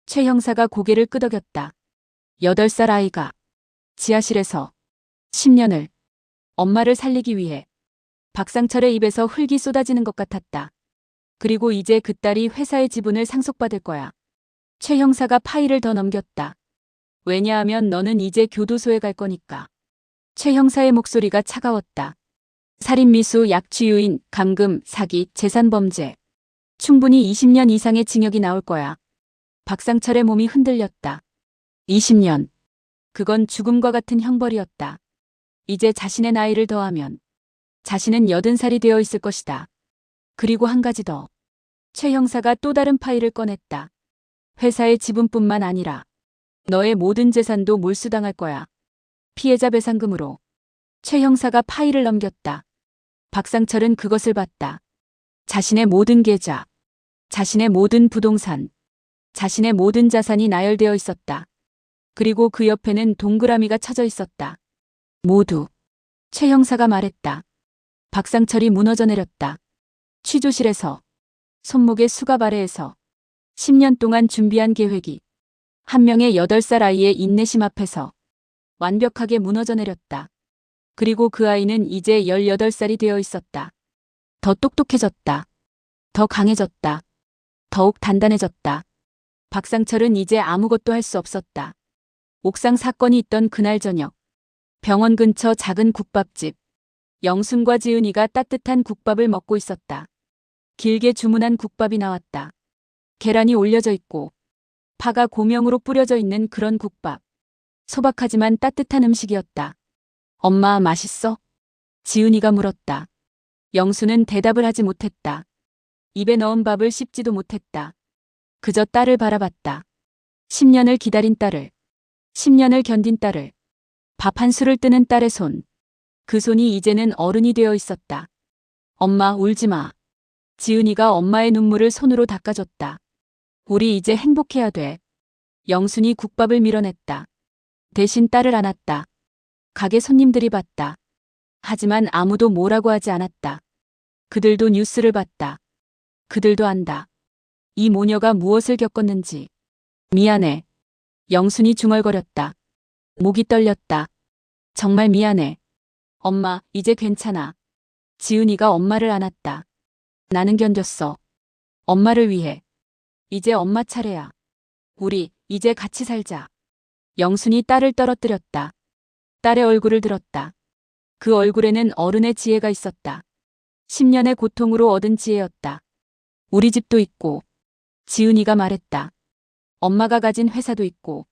최 형사가 고개를 끄덕였다. 8살 아이가 지하실에서 10년을 엄마를 살리기 위해. 박상철의 입에서 흙이 쏟아지는 것 같았다. 그리고 이제 그 딸이 회사의 지분을 상속받을 거야. 최 형사가 파일을 더 넘겼다. 왜냐하면 너는 이제 교도소에 갈 거니까. 최 형사의 목소리가 차가웠다. 살인미수, 약취유인, 감금, 사기, 재산범죄. 충분히 20년 이상의 징역이 나올 거야. 박상철의 몸이 흔들렸다. 20년. 그건 죽음과 같은 형벌이었다. 이제 자신의 나이를 더하면 자신은 80살이 되어 있을 것이다. 그리고 한 가지 더. 최 형사가 또 다른 파일을 꺼냈다. 회사의 지분뿐만 아니라 너의 모든 재산도 몰수당할 거야. 피해자 배상금으로. 최 형사가 파일을 넘겼다. 박상철은 그것을 봤다. 자신의 모든 계좌, 자신의 모든 부동산, 자신의 모든 자산이 나열되어 있었다. 그리고 그 옆에는 동그라미가 쳐져 있었다. 모두. 최 형사가 말했다. 박상철이 무너져 내렸다. 취조실에서, 손목의 수갑 아래에서 10년 동안 준비한 계획이 한 명의 8살 아이의 인내심 앞에서 완벽하게 무너져 내렸다. 그리고 그 아이는 이제 18살이 되어 있었다. 더 똑똑해졌다. 더 강해졌다. 더욱 단단해졌다. 박상철은 이제 아무것도 할 수 없었다. 옥상 사건이 있던 그날 저녁. 병원 근처 작은 국밥집. 영순과 지은이가 따뜻한 국밥을 먹고 있었다. 길게 주문한 국밥이 나왔다. 계란이 올려져 있고 파가 고명으로 뿌려져 있는 그런 국밥. 소박하지만 따뜻한 음식이었다. 엄마, 맛있어? 지은이가 물었다. 영수는 대답을 하지 못했다. 입에 넣은 밥을 씹지도 못했다. 그저 딸을 바라봤다. 10년을 기다린 딸을. 10년을 견딘 딸을. 밥 한 술을 뜨는 딸의 손. 그 손이 이제는 어른이 되어 있었다. 엄마, 울지 마. 지은이가 엄마의 눈물을 손으로 닦아줬다. 우리 이제 행복해야 돼. 영순이 국밥을 밀어냈다. 대신 딸을 안았다. 가게 손님들이 봤다. 하지만 아무도 뭐라고 하지 않았다. 그들도 뉴스를 봤다. 그들도 안다. 이 모녀가 무엇을 겪었는지. 미안해. 영순이 중얼거렸다. 목이 떨렸다. 정말 미안해. 엄마, 이제 괜찮아. 지은이가 엄마를 안았다. 나는 견뎠어. 엄마를 위해. 이제 엄마 차례야. 우리 이제 같이 살자. 영순이 딸을 떨어뜨렸다. 딸의 얼굴을 들었다. 그 얼굴에는 어른의 지혜가 있었다. 10년의 고통으로 얻은 지혜였다. 우리 집도 있고. 지은이가 말했다. 엄마가 가진 회사도 있고.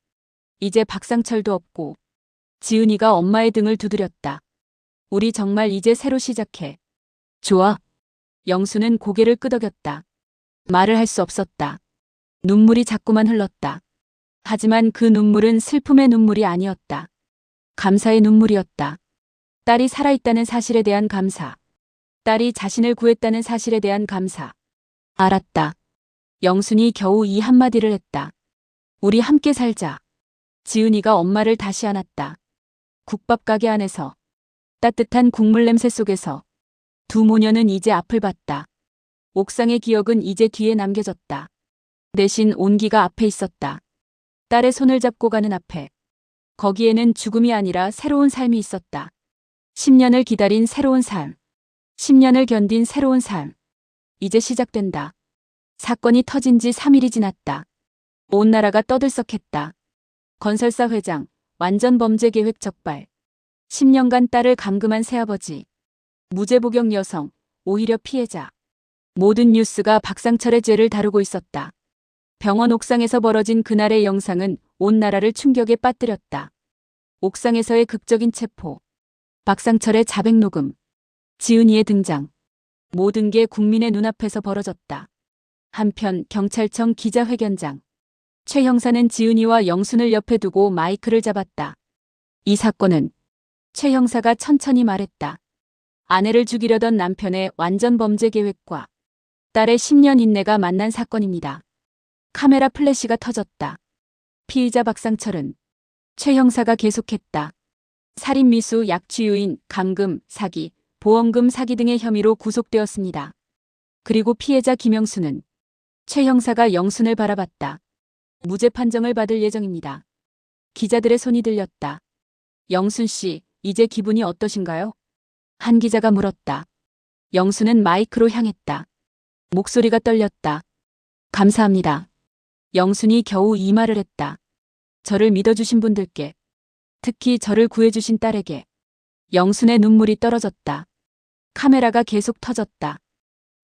이제 박상철도 없고. 지은이가 엄마의 등을 두드렸다. 우리 정말 이제 새로 시작해. 좋아. 영수는 고개를 끄덕였다. 말을 할 수 없었다. 눈물이 자꾸만 흘렀다. 하지만 그 눈물은 슬픔의 눈물이 아니었다. 감사의 눈물이었다. 딸이 살아있다는 사실에 대한 감사. 딸이 자신을 구했다는 사실에 대한 감사. 알았다. 영순이 겨우 이 한마디를 했다. 우리 함께 살자. 지은이가 엄마를 다시 안았다. 국밥 가게 안에서 따뜻한 국물 냄새 속에서 두 모녀는 이제 앞을 봤다. 옥상의 기억은 이제 뒤에 남겨졌다. 대신 온기가 앞에 있었다. 딸의 손을 잡고 가는 앞에. 거기에는 죽음이 아니라 새로운 삶이 있었다. 10년을 기다린 새로운 삶. 10년을 견딘 새로운 삶. 이제 시작된다. 사건이 터진 지 3일이 지났다. 온 나라가 떠들썩했다. 건설사 회장, 완전 범죄 계획 적발. 10년간 딸을 감금한 새아버지. 무죄복역 여성, 오히려 피해자. 모든 뉴스가 박상철의 죄를 다루고 있었다. 병원 옥상에서 벌어진 그날의 영상은 온 나라를 충격에 빠뜨렸다. 옥상에서의 극적인 체포. 박상철의 자백 녹음. 지은이의 등장. 모든 게 국민의 눈앞에서 벌어졌다. 한편 경찰청 기자회견장. 최 형사는 지은이와 영순을 옆에 두고 마이크를 잡았다. 이 사건은 최 형사가 천천히 말했다. 아내를 죽이려던 남편의 완전 범죄 계획과 딸의 10년 인내가 만난 사건입니다. 카메라 플래시가 터졌다. 피의자 박상철은 최 형사가 계속했다. 살인 미수 약취유인 감금, 사기, 보험금 사기 등의 혐의로 구속되었습니다. 그리고 피해자 김영수는 최 형사가 영순을 바라봤다. 무죄 판정을 받을 예정입니다. 기자들의 손이 들렸다. 영순 씨, 이제 기분이 어떠신가요? 한 기자가 물었다. 영순은 마이크로 향했다. 목소리가 떨렸다. 감사합니다. 영순이 겨우 이 말을 했다. 저를 믿어주신 분들께, 특히 저를 구해주신 딸에게. 영순의 눈물이 떨어졌다. 카메라가 계속 터졌다.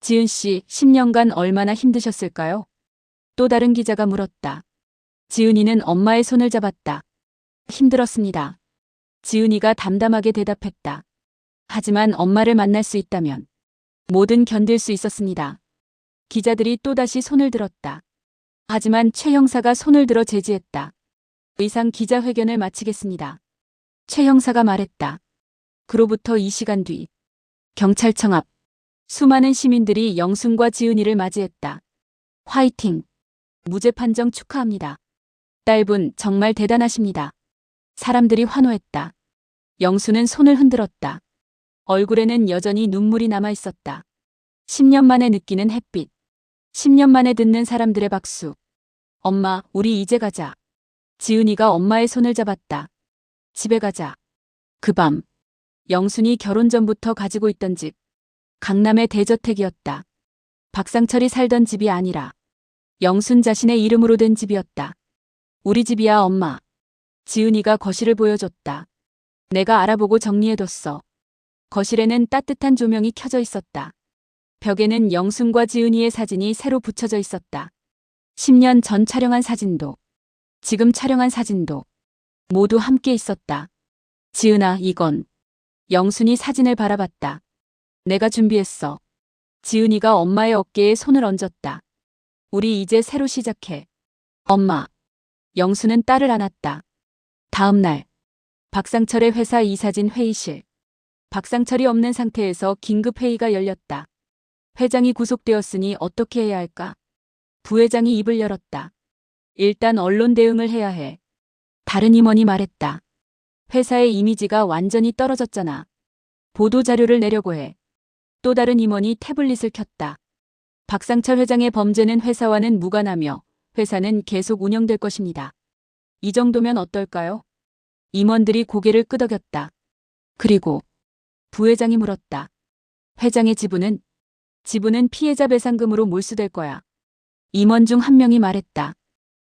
지은 씨, 10년간 얼마나 힘드셨을까요? 또 다른 기자가 물었다. 지은이는 엄마의 손을 잡았다. 힘들었습니다. 지은이가 담담하게 대답했다. 하지만 엄마를 만날 수 있다면 뭐든 견딜 수 있었습니다. 기자들이 또다시 손을 들었다. 하지만 최 형사가 손을 들어 제지했다. 이상 기자회견을 마치겠습니다. 최 형사가 말했다. 그로부터 2시간 뒤 경찰청 앞 수많은 시민들이 영순과 지은이를 맞이했다. 화이팅! 무죄 판정 축하합니다. 딸분 정말 대단하십니다. 사람들이 환호했다. 영순은 손을 흔들었다. 얼굴에는 여전히 눈물이 남아 있었다. 10년 만에 느끼는 햇빛. 10년 만에 듣는 사람들의 박수. 엄마, 우리 이제 가자. 지은이가 엄마의 손을 잡았다. 집에 가자. 그 밤, 영순이 결혼 전부터 가지고 있던 집. 강남의 대저택이었다. 박상철이 살던 집이 아니라 영순 자신의 이름으로 된 집이었다. 우리 집이야, 엄마. 지은이가 거실을 보여줬다. 내가 알아보고 정리해뒀어. 거실에는 따뜻한 조명이 켜져 있었다. 벽에는 영순과 지은이의 사진이 새로 붙여져 있었다. 10년 전 촬영한 사진도, 지금 촬영한 사진도 모두 함께 있었다. 지은아, 이건. 영순이 사진을 바라봤다. 내가 준비했어. 지은이가 엄마의 어깨에 손을 얹었다. 우리 이제 새로 시작해. 엄마. 영순은 딸을 안았다. 다음 날, 박상철의 회사 이사진 회의실. 박상철이 없는 상태에서 긴급 회의가 열렸다. 회장이 구속되었으니 어떻게 해야 할까? 부회장이 입을 열었다. 일단 언론 대응을 해야 해. 다른 임원이 말했다. 회사의 이미지가 완전히 떨어졌잖아. 보도자료를 내려고 해. 또 다른 임원이 태블릿을 켰다. 박상철 회장의 범죄는 회사와는 무관하며 회사는 계속 운영될 것입니다. 이 정도면 어떨까요? 임원들이 고개를 끄덕였다. 그리고 부회장이 물었다. 회장의 지분은? 지분은 피해자 배상금으로 몰수될 거야. 임원 중 한 명이 말했다.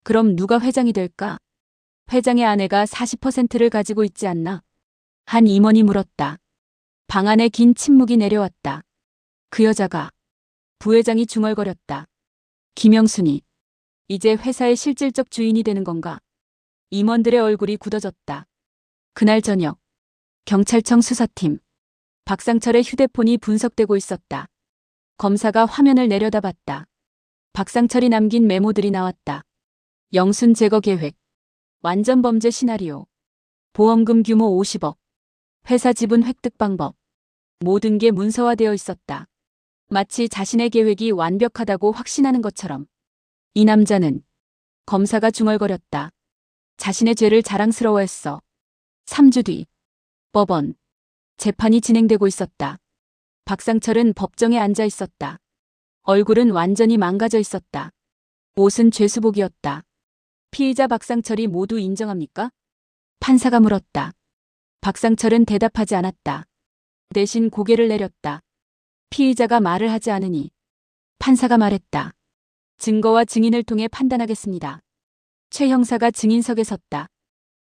그럼 누가 회장이 될까? 회장의 아내가 40%를 가지고 있지 않나? 한 임원이 물었다. 방 안에 긴 침묵이 내려왔다. 그 여자가. 부회장이 중얼거렸다. 김영순이. 이제 회사의 실질적 주인이 되는 건가? 임원들의 얼굴이 굳어졌다. 그날 저녁. 경찰청 수사팀. 박상철의 휴대폰이 분석되고 있었다. 검사가 화면을 내려다봤다. 박상철이 남긴 메모들이 나왔다. 영순 제거 계획. 완전 범죄 시나리오. 보험금 규모 50억. 회사 지분 획득 방법. 모든 게 문서화되어 있었다. 마치 자신의 계획이 완벽하다고 확신하는 것처럼. 이 남자는 검사가 중얼거렸다. 자신의 죄를 자랑스러워했어. 3주 뒤. 법원. 재판이 진행되고 있었다. 박상철은 법정에 앉아 있었다. 얼굴은 완전히 망가져 있었다. 옷은 죄수복이었다. 피의자 박상철이 모두 인정합니까? 판사가 물었다. 박상철은 대답하지 않았다. 대신 고개를 내렸다. 피의자가 말을 하지 않으니 판사가 말했다. 증거와 증인을 통해 판단하겠습니다. 최 형사가 증인석에 섰다.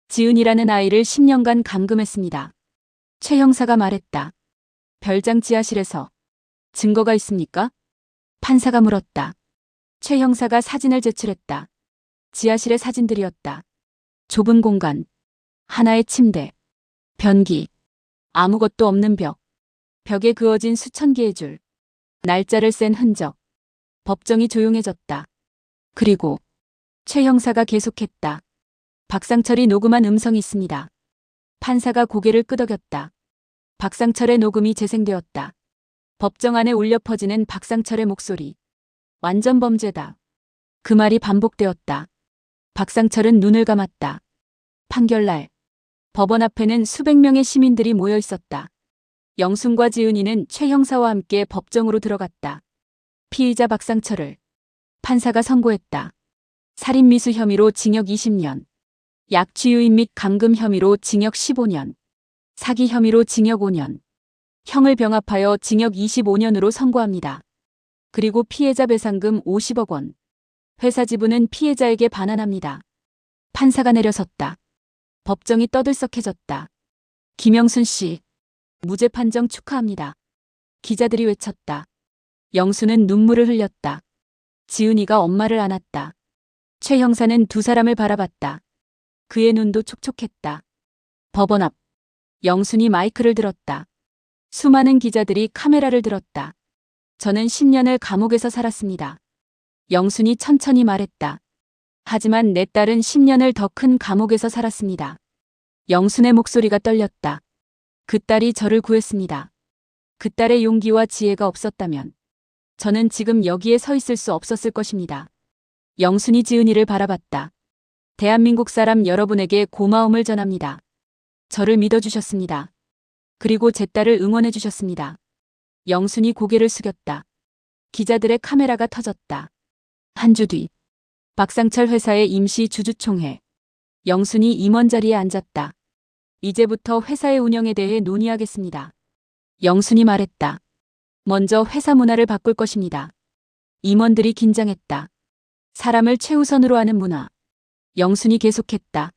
지은이라는 아이를 10년간 감금했습니다. 최 형사가 말했다. 별장 지하실에서 증거가 있습니까? 판사가 물었다. 최 형사가 사진을 제출했다. 지하실의 사진들이었다. 좁은 공간, 하나의 침대, 변기, 아무것도 없는 벽, 벽에 그어진 수천 개의 줄, 날짜를 센 흔적. 법정이 조용해졌다. 그리고 최 형사가 계속했다. 박상철이 녹음한 음성이 있습니다. 판사가 고개를 끄덕였다. 박상철의 녹음이 재생되었다. 법정 안에 울려 퍼지는 박상철의 목소리. 완전 범죄다. 그 말이 반복되었다. 박상철은 눈을 감았다. 판결날. 법원 앞에는 수백 명의 시민들이 모여 있었다. 영순과 지은이는 최 형사와 함께 법정으로 들어갔다. 피의자 박상철을 판사가 선고했다. 살인미수 혐의로 징역 20년, 약취유인 및 감금 혐의로 징역 15년, 사기 혐의로 징역 5년, 형을 병합하여 징역 25년으로 선고합니다. 그리고 피해자 배상금 50억 원, 회사 지분은 피해자에게 반환합니다. 판사가 내려섰다. 법정이 떠들썩해졌다. 김영순 씨, 무죄 판정 축하합니다. 기자들이 외쳤다. 영수는 눈물을 흘렸다. 지은이가 엄마를 안았다. 최 형사는 두 사람을 바라봤다. 그의 눈도 촉촉했다. 법원 앞. 영순이 마이크를 들었다. 수많은 기자들이 카메라를 들었다. 저는 10년을 감옥에서 살았습니다. 영순이 천천히 말했다. 하지만 내 딸은 10년을 더 큰 감옥에서 살았습니다. 영순의 목소리가 떨렸다. 그 딸이 저를 구했습니다. 그 딸의 용기와 지혜가 없었다면 저는 지금 여기에 서 있을 수 없었을 것입니다. 영순이 지은이를 바라봤다. 대한민국 사람 여러분에게 고마움을 전합니다. 저를 믿어주셨습니다. 그리고 제 딸을 응원해 주셨습니다. 영순이 고개를 숙였다. 기자들의 카메라가 터졌다. 한 주 뒤. 박상철 회사의 임시 주주총회. 영순이 임원 자리에 앉았다. 이제부터 회사의 운영에 대해 논의하겠습니다. 영순이 말했다. 먼저 회사 문화를 바꿀 것입니다. 임원들이 긴장했다. 사람을 최우선으로 하는 문화. 영순이 계속했다.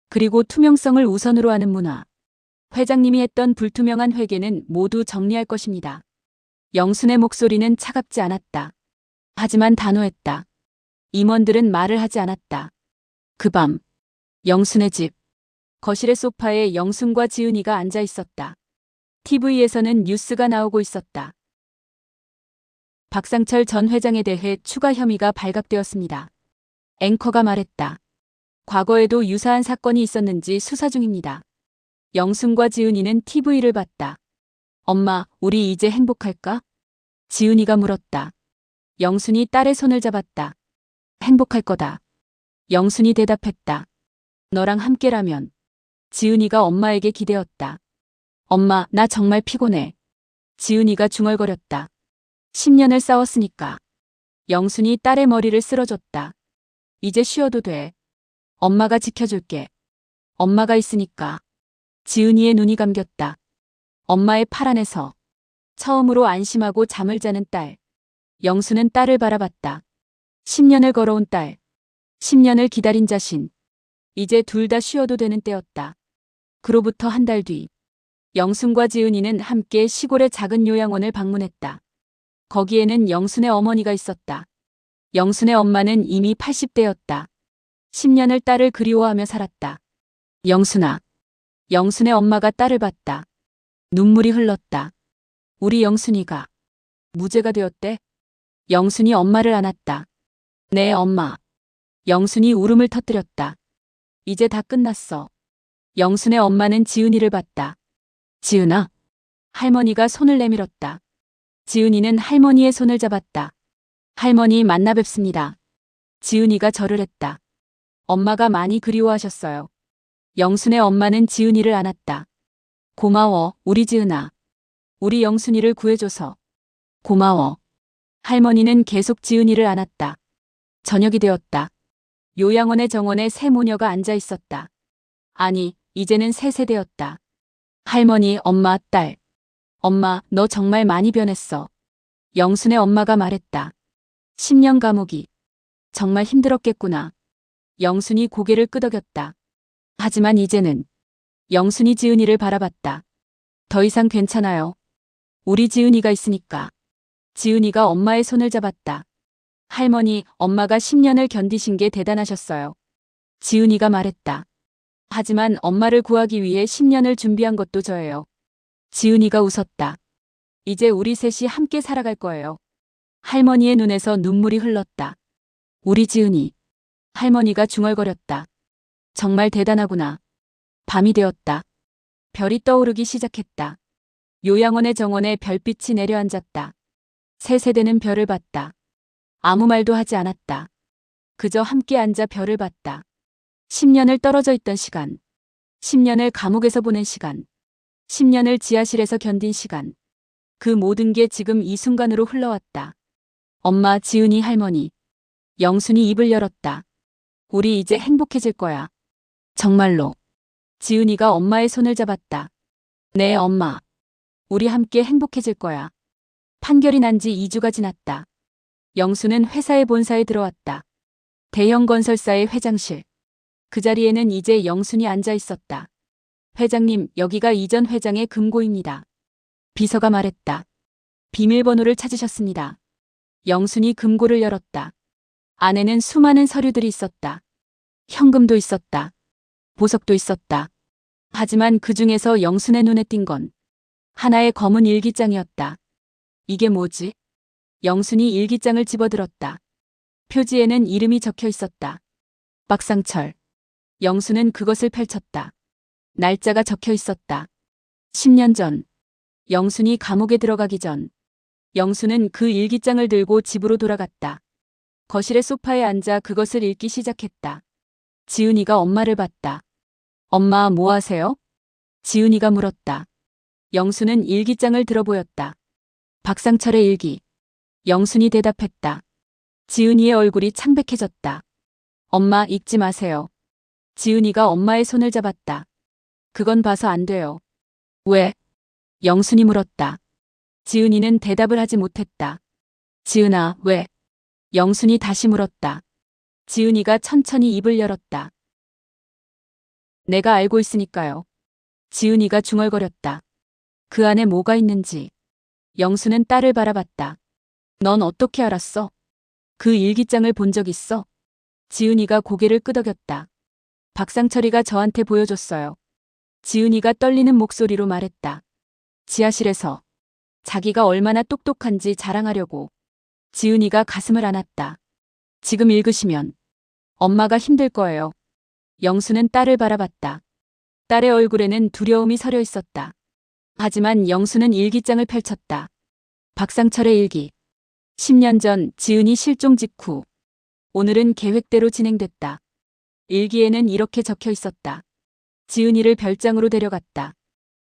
그리고 투명성을 우선으로 하는 문화. 회장님이 했던 불투명한 회계는 모두 정리할 것입니다. 영순의 목소리는 차갑지 않았다. 하지만 단호했다. 임원들은 말을 하지 않았다. 그 밤, 영순의 집. 거실의 소파에 영순과 지은이가 앉아 있었다. TV에서는 뉴스가 나오고 있었다. 박상철 전 회장에 대해 추가 혐의가 발각되었습니다. 앵커가 말했다. 과거에도 유사한 사건이 있었는지 수사 중입니다. 영순과 지은이는 TV를 봤다. 엄마, 우리 이제 행복할까? 지은이가 물었다. 영순이 딸의 손을 잡았다. 행복할 거다. 영순이 대답했다. 너랑 함께라면. 지은이가 엄마에게 기대었다. 엄마, 나 정말 피곤해. 지은이가 중얼거렸다. 10년을 싸웠으니까. 영순이 딸의 머리를 쓸어줬다. 이제 쉬어도 돼. 엄마가 지켜줄게. 엄마가 있으니까. 지은이의 눈이 감겼다. 엄마의 팔 안에서 처음으로 안심하고 잠을 자는 딸. 영수는 딸을 바라봤다. 10년을 걸어온 딸. 10년을 기다린 자신. 이제 둘 다 쉬어도 되는 때였다. 그로부터 한 달 뒤. 영순과 지은이는 함께 시골의 작은 요양원을 방문했다. 거기에는 영순의 어머니가 있었다. 영순의 엄마는 이미 80대였다. 10년을 딸을 그리워하며 살았다. 영순아. 영순의 엄마가 딸을 봤다. 눈물이 흘렀다. 우리 영순이가 무죄가 되었대? 영순이 엄마를 안았다. 네, 엄마. 영순이 울음을 터뜨렸다. 이제 다 끝났어. 영순의 엄마는 지은이를 봤다. 지은아. 할머니가 손을 내밀었다. 지은이는 할머니의 손을 잡았다. 할머니 만나 뵙습니다. 지은이가 절을 했다. 엄마가 많이 그리워하셨어요. 영순의 엄마는 지은이를 안았다. 고마워, 우리 지은아. 우리 영순이를 구해줘서. 고마워. 할머니는 계속 지은이를 안았다. 저녁이 되었다. 요양원의 정원에 새 모녀가 앉아 있었다. 아니, 이제는 새 세대였다. 할머니, 엄마, 딸. 엄마, 너 정말 많이 변했어. 영순의 엄마가 말했다. 10년 감옥이. 정말 힘들었겠구나. 영순이 고개를 끄덕였다. 하지만 이제는. 영순이 지은이를 바라봤다. 더 이상 괜찮아요. 우리 지은이가 있으니까. 지은이가 엄마의 손을 잡았다. 할머니, 엄마가 10년을 견디신 게 대단하셨어요. 지은이가 말했다. 하지만 엄마를 구하기 위해 10년을 준비한 것도 저예요. 지은이가 웃었다. 이제 우리 셋이 함께 살아갈 거예요. 할머니의 눈에서 눈물이 흘렀다. 우리 지은이. 할머니가 중얼거렸다. 정말 대단하구나. 밤이 되었다. 별이 떠오르기 시작했다. 요양원의 정원에 별빛이 내려앉았다. 새 세대는 별을 봤다. 아무 말도 하지 않았다. 그저 함께 앉아 별을 봤다. 10년을 떨어져 있던 시간. 10년을 감옥에서 보낸 시간. 10년을 지하실에서 견딘 시간. 그 모든 게 지금 이 순간으로 흘러왔다. 엄마, 지은이, 할머니. 영순이 입을 열었다. 우리 이제 행복해질 거야. 정말로. 지은이가 엄마의 손을 잡았다. 네, 엄마. 우리 함께 행복해질 거야. 판결이 난 지 2주가 지났다. 영수는 회사의 본사에 들어왔다. 대형 건설사의 회장실. 그 자리에는 이제 영순이 앉아 있었다. 회장님, 여기가 이전 회장의 금고입니다. 비서가 말했다. 비밀번호를 찾으셨습니다. 영순이 금고를 열었다. 안에는 수많은 서류들이 있었다. 현금도 있었다. 보석도 있었다. 하지만 그 중에서 영순의 눈에 띈 건 하나의 검은 일기장이었다. 이게 뭐지? 영순이 일기장을 집어들었다. 표지에는 이름이 적혀 있었다. 박상철. 영순은 그것을 펼쳤다. 날짜가 적혀 있었다. 10년 전. 영순이 감옥에 들어가기 전. 영순은 그 일기장을 들고 집으로 돌아갔다. 거실의 소파에 앉아 그것을 읽기 시작했다. 지은이가 엄마를 봤다. 엄마, 뭐 하세요? 지은이가 물었다. 영순은 일기장을 들어보였다. 박상철의 일기. 영순이 대답했다. 지은이의 얼굴이 창백해졌다. 엄마, 읽지 마세요. 지은이가 엄마의 손을 잡았다. 그건 봐서 안 돼요. 왜? 영순이 물었다. 지은이는 대답을 하지 못했다. 지은아, 왜? 영순이 다시 물었다. 지은이가 천천히 입을 열었다. 내가 알고 있으니까요. 지은이가 중얼거렸다. 그 안에 뭐가 있는지. 영순은 딸을 바라봤다. 넌 어떻게 알았어? 그 일기장을 본 적 있어? 지은이가 고개를 끄덕였다. 박상철이가 저한테 보여줬어요. 지은이가 떨리는 목소리로 말했다. 지하실에서. 자기가 얼마나 똑똑한지 자랑하려고. 지은이가 가슴을 안았다. 지금 읽으시면 엄마가 힘들 거예요. 영수는 딸을 바라봤다. 딸의 얼굴에는 두려움이 서려 있었다. 하지만 영수는 일기장을 펼쳤다. 박상철의 일기. 10년 전 지은이 실종 직후. 오늘은 계획대로 진행됐다. 일기에는 이렇게 적혀 있었다. 지은이를 별장으로 데려갔다.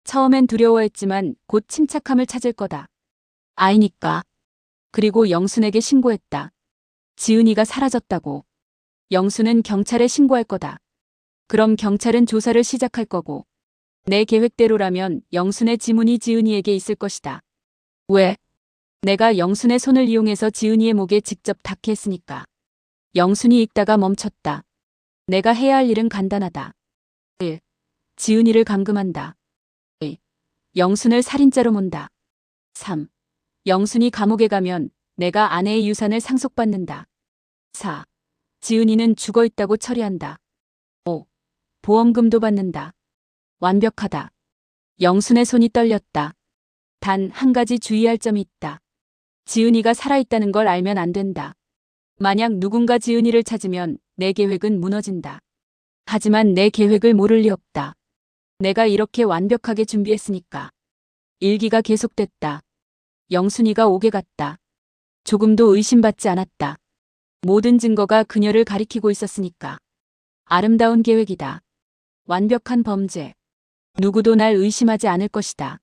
처음엔 두려워했지만 곧 침착함을 찾을 거다. 아이니까. 그리고 영순에게 신고했다. 지은이가 사라졌다고. 영순은 경찰에 신고할 거다. 그럼 경찰은 조사를 시작할 거고. 내 계획대로라면 영순의 지문이 지은이에게 있을 것이다. 왜? 내가 영순의 손을 이용해서 지은이의 목에 직접 닿게 했으니까. 영순이 읽다가 멈췄다. 내가 해야 할 일은 간단하다. 1. 지은이를 감금한다. 2. 영순을 살인자로 몬다. 3. 영순이 감옥에 가면 내가 아내의 유산을 상속받는다. 4. 지은이는 죽어있다고 처리한다. 5. 보험금도 받는다. 완벽하다. 영순의 손이 떨렸다. 단 한 가지 주의할 점이 있다. 지은이가 살아있다는 걸 알면 안 된다. 만약 누군가 지은이를 찾으면 내 계획은 무너진다. 하지만 내 계획을 모를 리 없다. 내가 이렇게 완벽하게 준비했으니까. 일기가 계속됐다. 영순이가 옥에 갔다. 조금도 의심받지 않았다. 모든 증거가 그녀를 가리키고 있었으니까. 아름다운 계획이다. 완벽한 범죄. 누구도 날 의심하지 않을 것이다.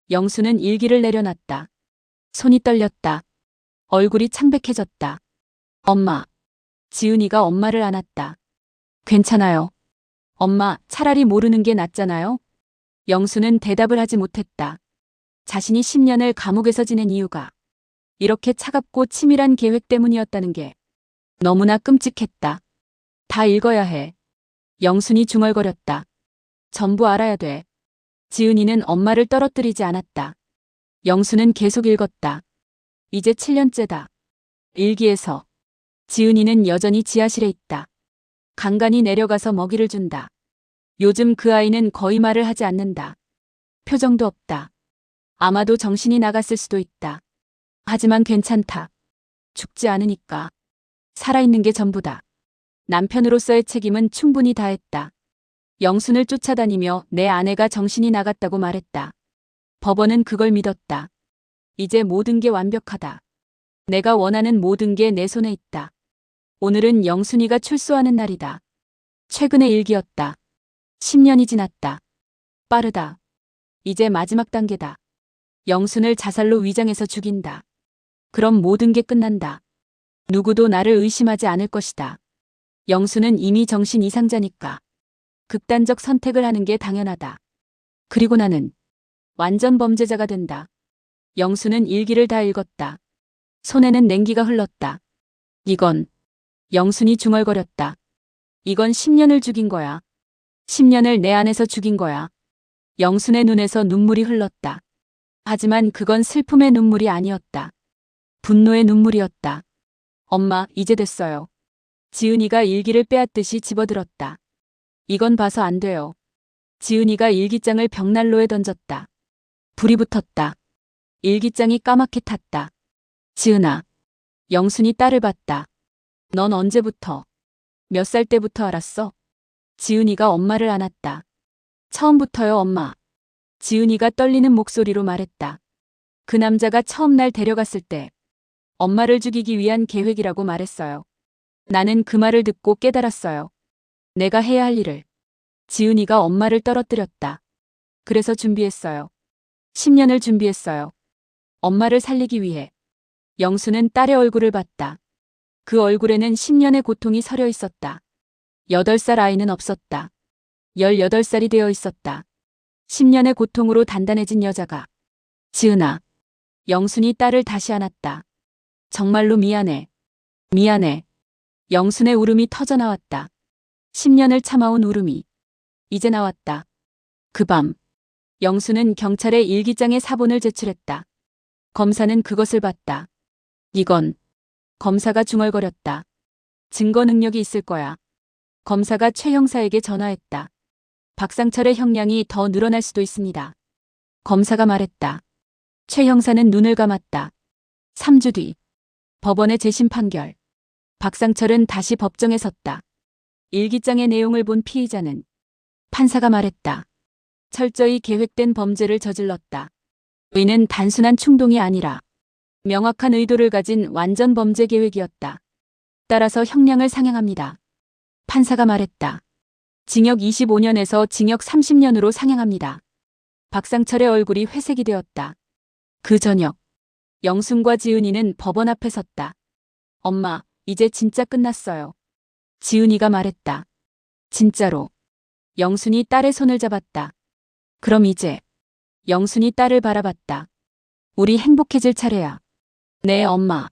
영수는 일기를 내려놨다. 손이 떨렸다. 얼굴이 창백해졌다. 엄마. 지은이가 엄마를 안았다. 괜찮아요. 엄마, 차라리 모르는 게 낫잖아요. 영수는 대답을 하지 못했다. 자신이 10년을 감옥에서 지낸 이유가 이렇게 차갑고 치밀한 계획 때문이었다는 게 너무나 끔찍했다. 다 읽어야 해. 영순이 중얼거렸다. 전부 알아야 돼. 지은이는 엄마를 떨어뜨리지 않았다. 영수는 계속 읽었다. 이제 7년째다. 일기에서 지은이는 여전히 지하실에 있다. 간간히 내려가서 먹이를 준다. 요즘 그 아이는 거의 말을 하지 않는다. 표정도 없다. 아마도 정신이 나갔을 수도 있다. 하지만 괜찮다. 죽지 않으니까. 살아있는 게 전부다. 남편으로서의 책임은 충분히 다했다. 영순을 쫓아다니며 내 아내가 정신이 나갔다고 말했다. 법원은 그걸 믿었다. 이제 모든 게 완벽하다. 내가 원하는 모든 게 내 손에 있다. 오늘은 영순이가 출소하는 날이다. 최근의 일기였다. 10년이 지났다. 빠르다. 이제 마지막 단계다. 영순을 자살로 위장해서 죽인다. 그럼 모든 게 끝난다. 누구도 나를 의심하지 않을 것이다. 영순은 이미 정신 이상자니까. 극단적 선택을 하는 게 당연하다. 그리고 나는 완전 범죄자가 된다. 영순은 일기를 다 읽었다. 손에는 냉기가 흘렀다. 이건 영순이 중얼거렸다. 이건 10년을 죽인 거야. 10년을 내 안에서 죽인 거야. 영순의 눈에서 눈물이 흘렀다. 하지만 그건 슬픔의 눈물이 아니었다. 분노의 눈물이었다. 엄마, 이제 됐어요. 지은이가 일기를 빼앗듯이 집어들었다. 이건 봐서 안 돼요. 지은이가 일기장을 벽난로에 던졌다. 불이 붙었다. 일기장이 까맣게 탔다. 지은아. 영순이 딸을 봤다. 넌 언제부터, 몇 살 때부터 알았어? 지은이가 엄마를 안았다. 처음부터요, 엄마. 지은이가 떨리는 목소리로 말했다. 그 남자가 처음 날 데려갔을 때 엄마를 죽이기 위한 계획이라고 말했어요. 나는 그 말을 듣고 깨달았어요. 내가 해야 할 일을. 지은이가 엄마를 떨어뜨렸다. 그래서 준비했어요. 10년을 준비했어요. 엄마를 살리기 위해. 영수는 딸의 얼굴을 봤다. 그 얼굴에는 10년의 고통이 서려 있었다. 8살 아이는 없었다. 18살이 되어 있었다. 10년의 고통으로 단단해진 여자가. 지은아. 영순이 딸을 다시 안았다. 정말로 미안해. 미안해. 영순의 울음이 터져나왔다. 10년을 참아온 울음이 이제 나왔다. 그 밤 영순은 경찰에 일기장의 사본을 제출했다. 검사는 그것을 봤다. 이건 검사가 중얼거렸다. 증거 능력이 있을 거야. 검사가 최 형사에게 전화했다. 박상철의 형량이 더 늘어날 수도 있습니다. 검사가 말했다. 최 형사는 눈을 감았다. 3주 뒤 법원의 재심 판결. 박상철은 다시 법정에 섰다. 일기장의 내용을 본 피의자는 판사가 말했다. 철저히 계획된 범죄를 저질렀다. 이는 단순한 충동이 아니라 명확한 의도를 가진 완전 범죄 계획이었다. 따라서 형량을 상향합니다. 판사가 말했다. 징역 25년에서 징역 30년으로 상향합니다. 박상철의 얼굴이 회색이 되었다. 그 저녁 영순과 지은이는 법원 앞에 섰다. 엄마, 이제 진짜 끝났어요. 지은이가 말했다. 진짜로. 영순이 딸의 손을 잡았다. 그럼 이제. 영순이 딸을 바라봤다. 우리 행복해질 차례야. 네, 엄마.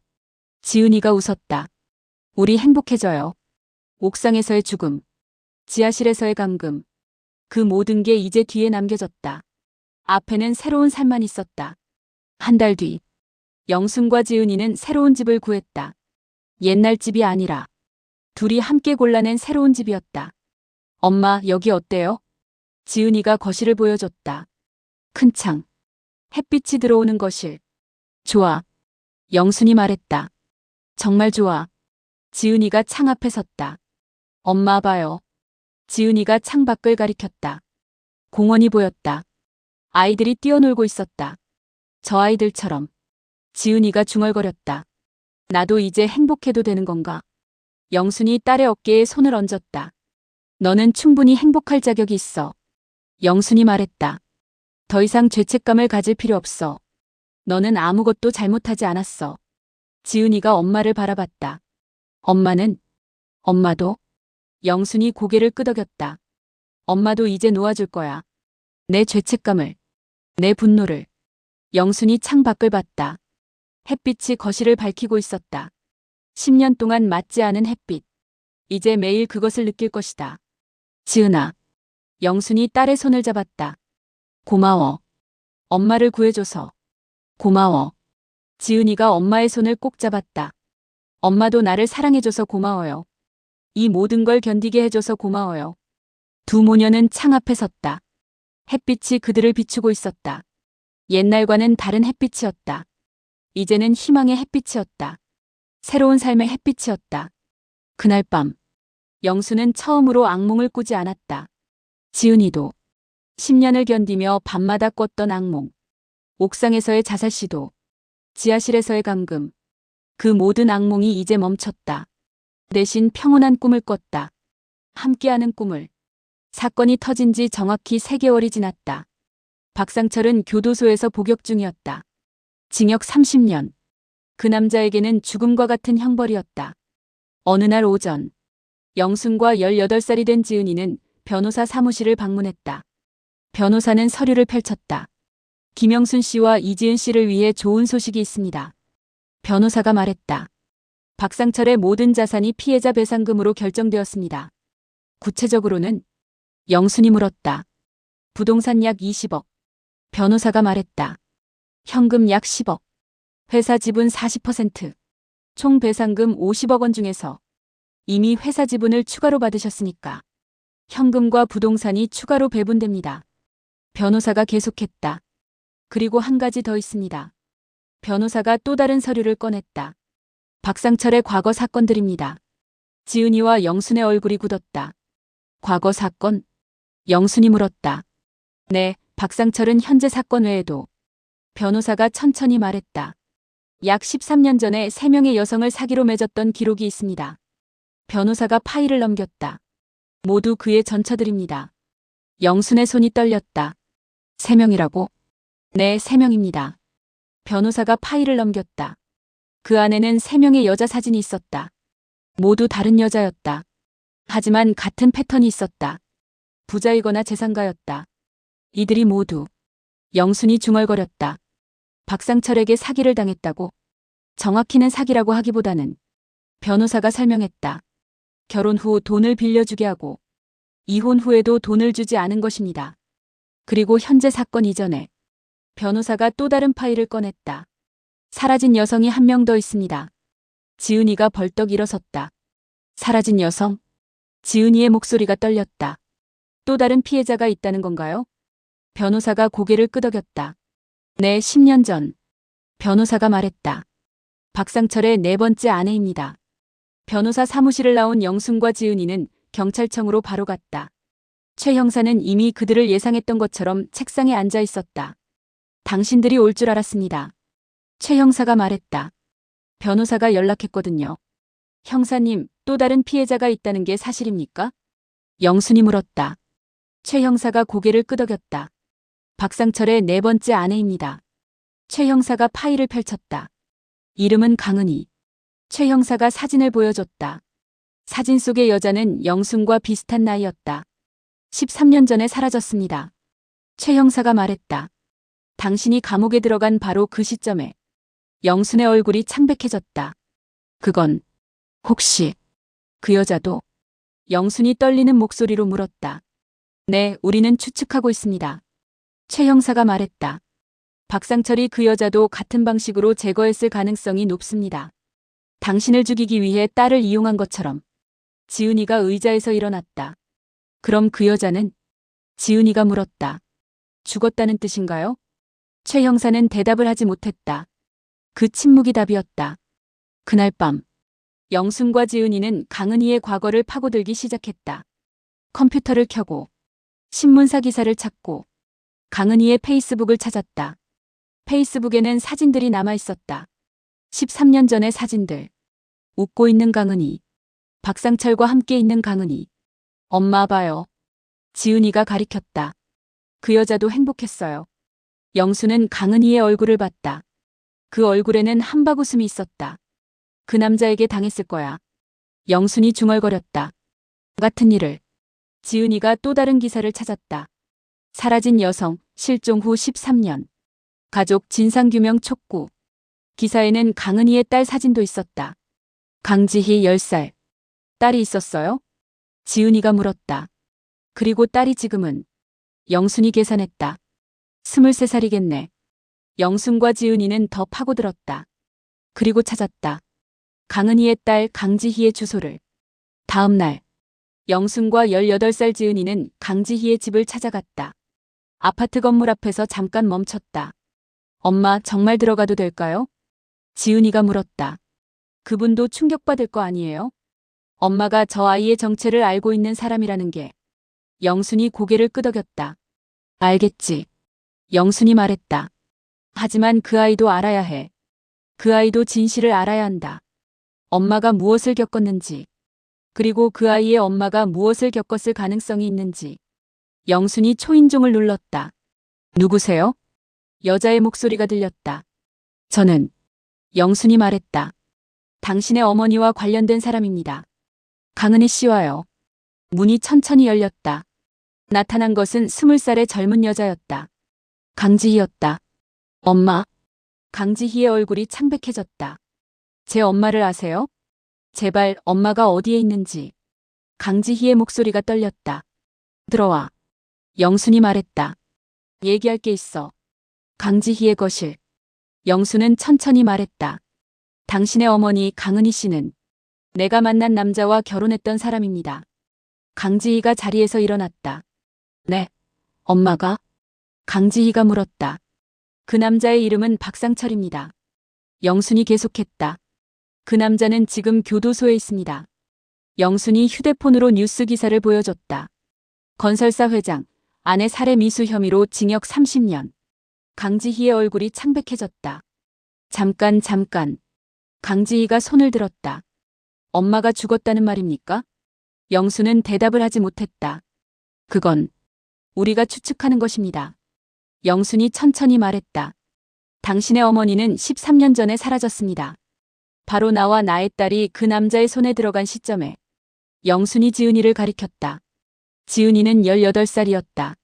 지은이가 웃었다. 우리 행복해져요. 옥상에서의 죽음. 지하실에서의 감금. 그 모든 게 이제 뒤에 남겨졌다. 앞에는 새로운 삶만 있었다. 한 달 뒤. 영순과 지은이는 새로운 집을 구했다. 옛날 집이 아니라 둘이 함께 골라낸 새로운 집이었다. 엄마, 여기 어때요? 지은이가 거실을 보여줬다. 큰 창. 햇빛이 들어오는 거실. 좋아. 영순이 말했다. 정말 좋아. 지은이가 창 앞에 섰다. 엄마 봐요. 지은이가 창 밖을 가리켰다. 공원이 보였다. 아이들이 뛰어놀고 있었다. 저 아이들처럼. 지은이가 중얼거렸다. 나도 이제 행복해도 되는 건가? 영순이 딸의 어깨에 손을 얹었다. 너는 충분히 행복할 자격이 있어. 영순이 말했다. 더 이상 죄책감을 가질 필요 없어. 너는 아무것도 잘못하지 않았어. 지은이가 엄마를 바라봤다. 엄마도? 영순이 고개를 끄덕였다. 엄마도 이제 놓아줄 거야. 내 죄책감을, 내 분노를. 영순이 창 밖을 봤다. 햇빛이 거실을 밝히고 있었다. 10년 동안 맞지 않은 햇빛. 이제 매일 그것을 느낄 것이다. 지은아. 영순이 딸의 손을 잡았다. 고마워. 엄마를 구해줘서. 고마워. 지은이가 엄마의 손을 꼭 잡았다. 엄마도 나를 사랑해줘서 고마워요. 이 모든 걸 견디게 해줘서 고마워요. 두 모녀는 창 앞에 섰다. 햇빛이 그들을 비추고 있었다. 옛날과는 다른 햇빛이었다. 이제는 희망의 햇빛이었다. 새로운 삶의 햇빛이었다. 그날 밤, 영수는 처음으로 악몽을 꾸지 않았다. 지은이도 10년을 견디며 밤마다 꿨던 악몽. 옥상에서의 자살 시도, 지하실에서의 감금. 그 모든 악몽이 이제 멈췄다. 대신 평온한 꿈을 꿨다. 함께하는 꿈을. 사건이 터진 지 정확히 3개월이 지났다. 박상철은 교도소에서 복역 중이었다. 징역 30년. 그 남자에게는 죽음과 같은 형벌이었다. 어느 날 오전, 영순과 18살이 된 지은이는 변호사 사무실을 방문했다. 변호사는 서류를 펼쳤다. 김영순 씨와 이지은 씨를 위해 좋은 소식이 있습니다. 변호사가 말했다. 박상철의 모든 자산이 피해자 배상금으로 결정되었습니다. 구체적으로는? 영순이 물었다. 부동산 약 20억. 변호사가 말했다. 현금 약 10억. 회사 지분 40%. 총 배상금 50억 원 중에서 이미 회사 지분을 추가로 받으셨으니까 현금과 부동산이 추가로 배분됩니다. 변호사가 계속했다. 그리고 한 가지 더 있습니다. 변호사가 또 다른 서류를 꺼냈다. 박상철의 과거 사건들입니다. 지은이와 영순의 얼굴이 굳었다. 과거 사건? 영순이 물었다. 네, 박상철은 현재 사건 외에도. 변호사가 천천히 말했다. 약 13년 전에 3명의 여성을 사기로 맺었던 기록이 있습니다. 변호사가 파일을 넘겼다. 모두 그의 전처들입니다. 영순의 손이 떨렸다. 3명이라고? 네, 3명입니다. 변호사가 파일을 넘겼다. 그 안에는 3명의 여자 사진이 있었다. 모두 다른 여자였다. 하지만 같은 패턴이 있었다. 부자이거나 재산가였다. 이들이 모두. 영순이 중얼거렸다. 박상철에게 사기를 당했다고? 정확히는 사기라고 하기보다는. 변호사가 설명했다. 결혼 후 돈을 빌려주게 하고 이혼 후에도 돈을 주지 않은 것입니다. 그리고 현재 사건 이전에 변호사가 또 다른 파일을 꺼냈다. 사라진 여성이 한 명 더 있습니다. 지은이가 벌떡 일어섰다. 사라진 여성? 지은이의 목소리가 떨렸다. 또 다른 피해자가 있다는 건가요? 변호사가 고개를 끄덕였다. 네, 10년 전. 변호사가 말했다. 박상철의 4번째 아내입니다. 변호사 사무실을 나온 영순과 지은이는 경찰청으로 바로 갔다. 최 형사는 이미 그들을 예상했던 것처럼 책상에 앉아 있었다. 당신들이 올 줄 알았습니다. 최 형사가 말했다. 변호사가 연락했거든요. 형사님, 또 다른 피해자가 있다는 게 사실입니까? 영순이 물었다. 최 형사가 고개를 끄덕였다. 박상철의 4번째 아내입니다. 최 형사가 파일을 펼쳤다. 이름은 강은희. 최 형사가 사진을 보여줬다. 사진 속의 여자는 영순과 비슷한 나이였다. 13년 전에 사라졌습니다. 최 형사가 말했다. 당신이 감옥에 들어간 바로 그 시점에 영순의 얼굴이 창백해졌다. 그건 혹시 그 여자도? 영순이 떨리는 목소리로 물었다. 네, 우리는 추측하고 있습니다. 최 형사가 말했다. 박상철이 그 여자도 같은 방식으로 제거했을 가능성이 높습니다. 당신을 죽이기 위해 딸을 이용한 것처럼. 지은이가 의자에서 일어났다. 그럼 그 여자는? 지은이가 물었다. 죽었다는 뜻인가요? 최 형사는 대답을 하지 못했다. 그 침묵이 답이었다. 그날 밤 영순과 지은이는 강은희의 과거를 파고들기 시작했다. 컴퓨터를 켜고 신문사 기사를 찾고 강은희의 페이스북을 찾았다. 페이스북에는 사진들이 남아 있었다. 13년 전의 사진들. 웃고 있는 강은희. 박상철과 함께 있는 강은희. 엄마 봐요. 지은이가 가리켰다. 그 여자도 행복했어요. 영수는 강은희의 얼굴을 봤다. 그 얼굴에는 한바구음이 있었다. 그 남자에게 당했을 거야. 영순이 중얼거렸다. 같은 일을. 지은이가 또 다른 기사를 찾았다. 사라진 여성, 실종 후 13년. 가족 진상규명 촉구. 기사에는 강은희의 딸 사진도 있었다. 강지희 10살. 딸이 있었어요? 지은이가 물었다. 그리고 딸이 지금은? 영순이 계산했다. 23살이겠네. 영순과 지은이는 더 파고들었다. 그리고 찾았다. 강은희의 딸 강지희의 주소를. 다음 날 영순과 18살 지은이는 강지희의 집을 찾아갔다. 아파트 건물 앞에서 잠깐 멈췄다. 엄마, 정말 들어가도 될까요? 지은이가 물었다. 그분도 충격받을 거 아니에요? 엄마가 저 아이의 정체를 알고 있는 사람이라는 게. 영순이 고개를 끄덕였다. 알겠지. 영순이 말했다. 하지만 그 아이도 알아야 해. 그 아이도 진실을 알아야 한다. 엄마가 무엇을 겪었는지, 그리고 그 아이의 엄마가 무엇을 겪었을 가능성이 있는지. 영순이 초인종을 눌렀다. 누구세요? 여자의 목소리가 들렸다. 저는. 영순이 말했다. 당신의 어머니와 관련된 사람입니다. 강은희 씨와요. 문이 천천히 열렸다. 나타난 것은 20살의 젊은 여자였다. 강지희였다. 엄마. 강지희의 얼굴이 창백해졌다. 제 엄마를 아세요? 제발 엄마가 어디에 있는지. 강지희의 목소리가 떨렸다. 들어와. 영순이 말했다. 얘기할 게 있어. 강지희의 거실. 영순은 천천히 말했다. 당신의 어머니 강은희 씨는 내가 만난 남자와 결혼했던 사람입니다. 강지희가 자리에서 일어났다. 네. 엄마가? 강지희가 물었다. 그 남자의 이름은 박상철입니다. 영순이 계속했다. 그 남자는 지금 교도소에 있습니다. 영순이 휴대폰으로 뉴스 기사를 보여줬다. 건설사 회장, 아내 살해 미수 혐의로 징역 30년. 강지희의 얼굴이 창백해졌다. 잠깐. 강지희가 손을 들었다. 엄마가 죽었다는 말입니까? 영수는 대답을 하지 못했다. 그건 우리가 추측하는 것입니다. 영순이 천천히 말했다. 당신의 어머니는 13년 전에 사라졌습니다. 바로 나와 나의 딸이 그 남자의 손에 들어간 시점에. 영순이 지은이를 가리켰다. 지은이는 18살이었다.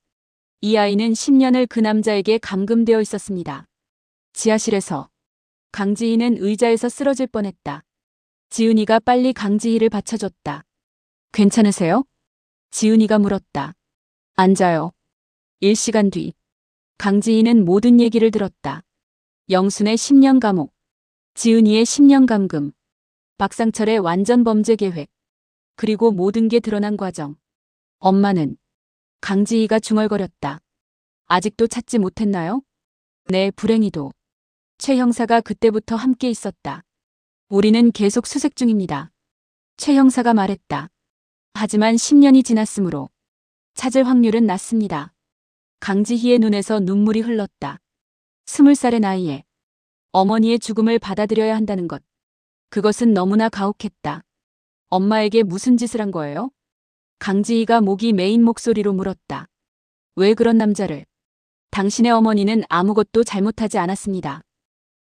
이 아이는 10년을 그 남자에게 감금되어 있었습니다. 지하실에서. 강지희는 의자에서 쓰러질 뻔했다. 지은이가 빨리 강지희를 받쳐줬다. 괜찮으세요? 지은이가 물었다. 앉아요. 1시간 뒤. 강지희는 모든 얘기를 들었다. 영순의 10년 감옥. 지은이의 10년 감금. 박상철의 완전 범죄 계획. 그리고 모든 게 드러난 과정. 엄마는. 강지희가 중얼거렸다. 아직도 찾지 못했나요? 네, 불행히도. 최 형사가 그때부터 함께 있었다. 우리는 계속 수색 중입니다. 최 형사가 말했다. 하지만 10년이 지났으므로 찾을 확률은 낮습니다. 강지희의 눈에서 눈물이 흘렀다. 20살의 나이에 어머니의 죽음을 받아들여야 한다는 것. 그것은 너무나 가혹했다. 엄마에게 무슨 짓을 한 거예요? 강지희가 목이 메인 목소리로 물었다. 왜 그런 남자를? 당신의 어머니는 아무것도 잘못하지 않았습니다.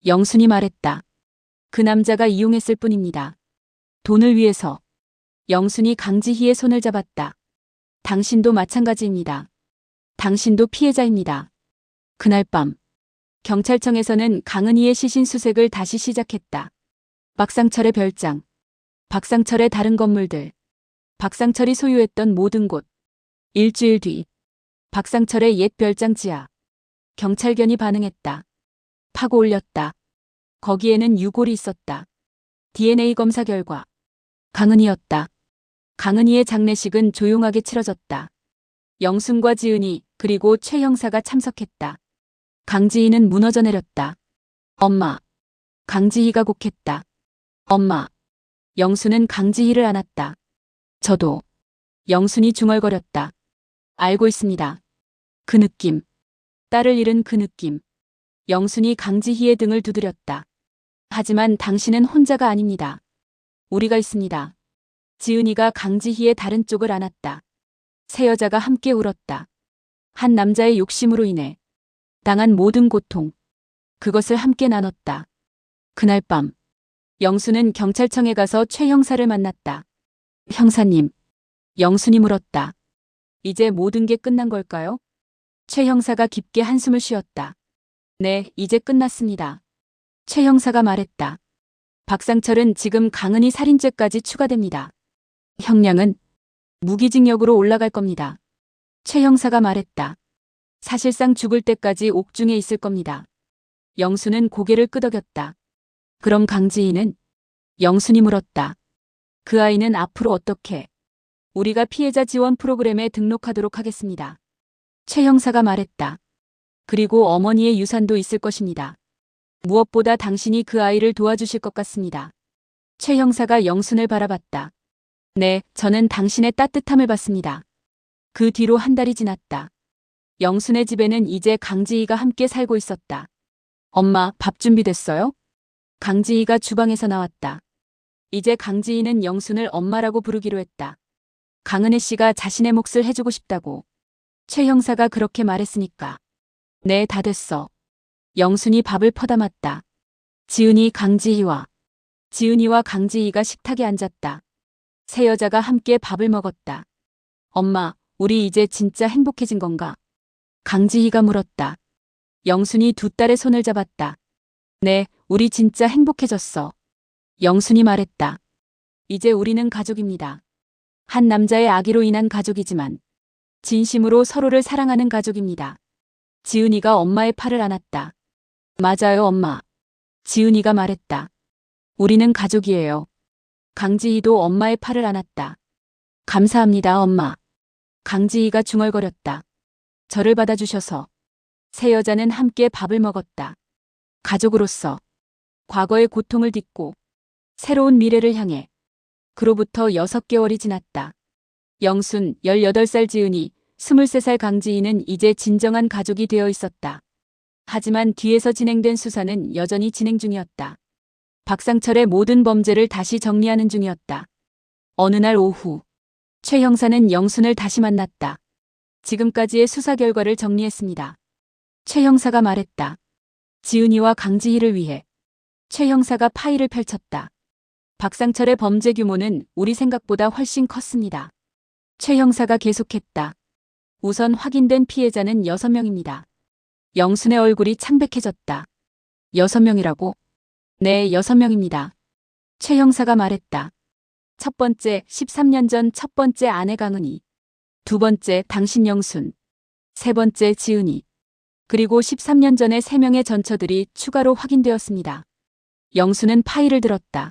영순이 말했다. 그 남자가 이용했을 뿐입니다. 돈을 위해서. 영순이 강지희의 손을 잡았다. 당신도 마찬가지입니다. 당신도 피해자입니다. 그날 밤 경찰청에서는 강은희의 시신 수색을 다시 시작했다. 박상철의 별장, 박상철의 다른 건물들, 박상철이 소유했던 모든 곳. 일주일 뒤 박상철의 옛 별장 지하. 경찰견이 반응했다. 파고 올렸다. 거기에는 유골이 있었다. DNA 검사 결과 강은희였다. 강은희의 장례식은 조용하게 치러졌다. 영순과 지은이 그리고 최 형사가 참석했다. 강지희는 무너져 내렸다. 엄마. 강지희가 곡했다. 엄마. 영순은 강지희를 안았다. 저도. 영순이 중얼거렸다. 알고 있습니다. 그 느낌. 딸을 잃은 그 느낌. 영순이 강지희의 등을 두드렸다. 하지만 당신은 혼자가 아닙니다. 우리가 있습니다. 지은이가 강지희의 다른 쪽을 안았다. 세 여자가 함께 울었다. 한 남자의 욕심으로 인해 당한 모든 고통. 그것을 함께 나눴다. 그날 밤 영순은 경찰청에 가서 최 형사를 만났다. 형사님. 영순이 물었다. 이제 모든 게 끝난 걸까요? 최 형사가 깊게 한숨을 쉬었다. 네, 이제 끝났습니다. 최 형사가 말했다. 박상철은 지금 강은희 살인죄까지 추가됩니다. 형량은 무기징역으로 올라갈 겁니다. 최 형사가 말했다. 사실상 죽을 때까지 옥중에 있을 겁니다. 영순은 고개를 끄덕였다. 그럼 강지희는? 영순이 물었다. 그 아이는 앞으로 어떻게? 우리가 피해자 지원 프로그램에 등록하도록 하겠습니다. 최 형사가 말했다. 그리고 어머니의 유산도 있을 것입니다. 무엇보다 당신이 그 아이를 도와주실 것 같습니다. 최 형사가 영순을 바라봤다. 네, 저는 당신의 따뜻함을 받습니다. 그 뒤로 한 달이 지났다. 영순의 집에는 이제 강지희가 함께 살고 있었다. 엄마, 밥 준비됐어요? 강지희가 주방에서 나왔다. 이제 강지희는 영순을 엄마라고 부르기로 했다. 강은혜 씨가 자신의 몫을 해주고 싶다고. 최 형사가 그렇게 말했으니까. 네, 다 됐어. 영순이 밥을 퍼담았다. 지은이와 강지희가 식탁에 앉았다. 세 여자가 함께 밥을 먹었다. 엄마, 우리 이제 진짜 행복해진 건가? 강지희가 물었다. 영순이 두 딸의 손을 잡았다. 네, 우리 진짜 행복해졌어. 영순이 말했다. 이제 우리는 가족입니다. 한 남자의 아기로 인한 가족이지만 진심으로 서로를 사랑하는 가족입니다. 지은이가 엄마의 팔을 안았다. 맞아요, 엄마. 지은이가 말했다. 우리는 가족이에요. 강지희도 엄마의 팔을 안았다. 감사합니다, 엄마. 강지희가 중얼거렸다. 저를 받아주셔서. 세 여자는 함께 밥을 먹었다. 가족으로서 과거의 고통을 딛고 새로운 미래를 향해. 그로부터 6개월이 지났다. 영순 18살 지은이, 23살 강지희는 이제 진정한 가족이 되어 있었다. 하지만 뒤에서 진행된 수사는 여전히 진행 중이었다. 박상철의 모든 범죄를 다시 정리하는 중이었다. 어느 날 오후, 최 형사는 영순을 다시 만났다. 지금까지의 수사 결과를 정리했습니다. 최 형사가 말했다. 지은이와 강지희를 위해. 최 형사가 파일을 펼쳤다. 박상철의 범죄 규모는 우리 생각보다 훨씬 컸습니다. 최 형사가 계속했다. 우선 확인된 피해자는 6명입니다. 영순의 얼굴이 창백해졌다. 6명이라고? 네, 6명입니다. 최 형사가 말했다. 첫 번째, 13년 전 첫 번째 아내 강은희. 두 번째, 당신 영순. 세 번째, 지은이. 그리고 13년 전에 3명의 전처들이 추가로 확인되었습니다. 영순은 파일을 들었다.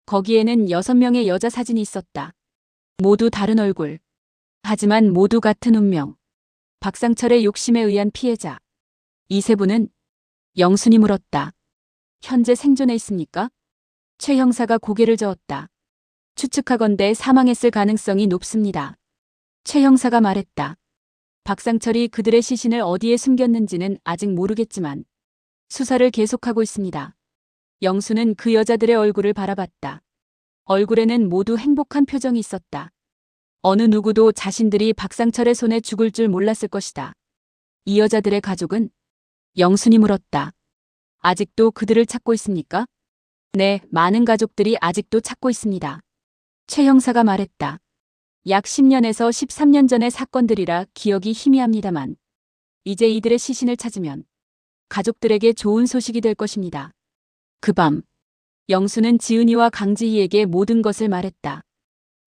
거기에는 6명의 여자 사진이 있었다. 모두 다른 얼굴. 하지만 모두 같은 운명. 박상철의 욕심에 의한 피해자. 이 세 분은? 영순이 물었다. 현재 생존해 있습니까? 최 형사가 고개를 저었다. 추측하건대 사망했을 가능성이 높습니다. 최 형사가 말했다. 박상철이 그들의 시신을 어디에 숨겼는지는 아직 모르겠지만 수사를 계속하고 있습니다. 영순은 그 여자들의 얼굴을 바라봤다. 얼굴에는 모두 행복한 표정이 있었다. 어느 누구도 자신들이 박상철의 손에 죽을 줄 몰랐을 것이다. 이 여자들의 가족은? 영순이 물었다. 아직도 그들을 찾고 있습니까? 네, 많은 가족들이 아직도 찾고 있습니다. 최 형사가 말했다. 약 10년에서 13년 전의 사건들이라 기억이 희미합니다만 이제 이들의 시신을 찾으면 가족들에게 좋은 소식이 될 것입니다. 그 밤, 영순은 지은이와 강지희에게 모든 것을 말했다.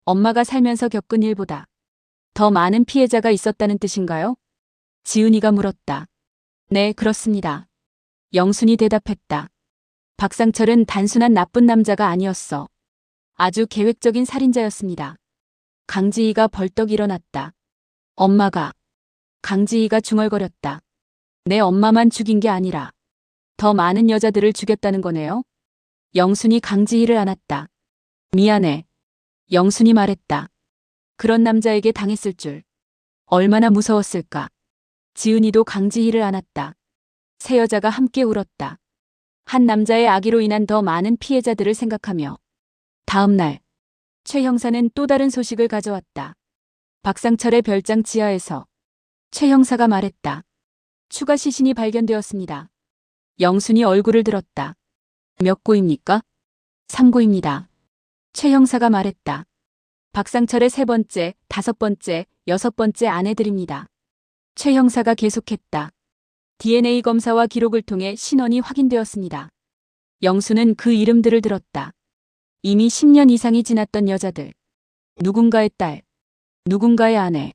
엄마가 살면서 겪은 일보다 더 많은 피해자가 있었다는 뜻인가요? 지은이가 물었다. 네, 그렇습니다. 영순이 대답했다. 박상철은 단순한 나쁜 남자가 아니었어. 아주 계획적인 살인자였습니다. 강지희가 벌떡 일어났다. 엄마가. 강지희가 중얼거렸다. 내 엄마만 죽인 게 아니라 더 많은 여자들을 죽였다는 거네요. 영순이 강지희를 안았다. 미안해. 영순이 말했다. 그런 남자에게 당했을 줄. 얼마나 무서웠을까. 지은이도 강지희를 안았다. 세 여자가 함께 울었다. 한 남자의 악의로 인한 더 많은 피해자들을 생각하며. 다음 날, 최 형사는 또 다른 소식을 가져왔다. 박상철의 별장 지하에서 최 형사가 말했다. 추가 시신이 발견되었습니다. 영순이 얼굴을 들었다. 몇 고입니까? 3고입니다. 최 형사가 말했다. 박상철의 3번째, 5번째, 6번째 아내들입니다. 최 형사가 계속했다. DNA 검사와 기록을 통해 신원이 확인되었습니다. 영수는 그 이름들을 들었다. 이미 10년 이상이 지났던 여자들. 누군가의 딸, 누군가의 아내,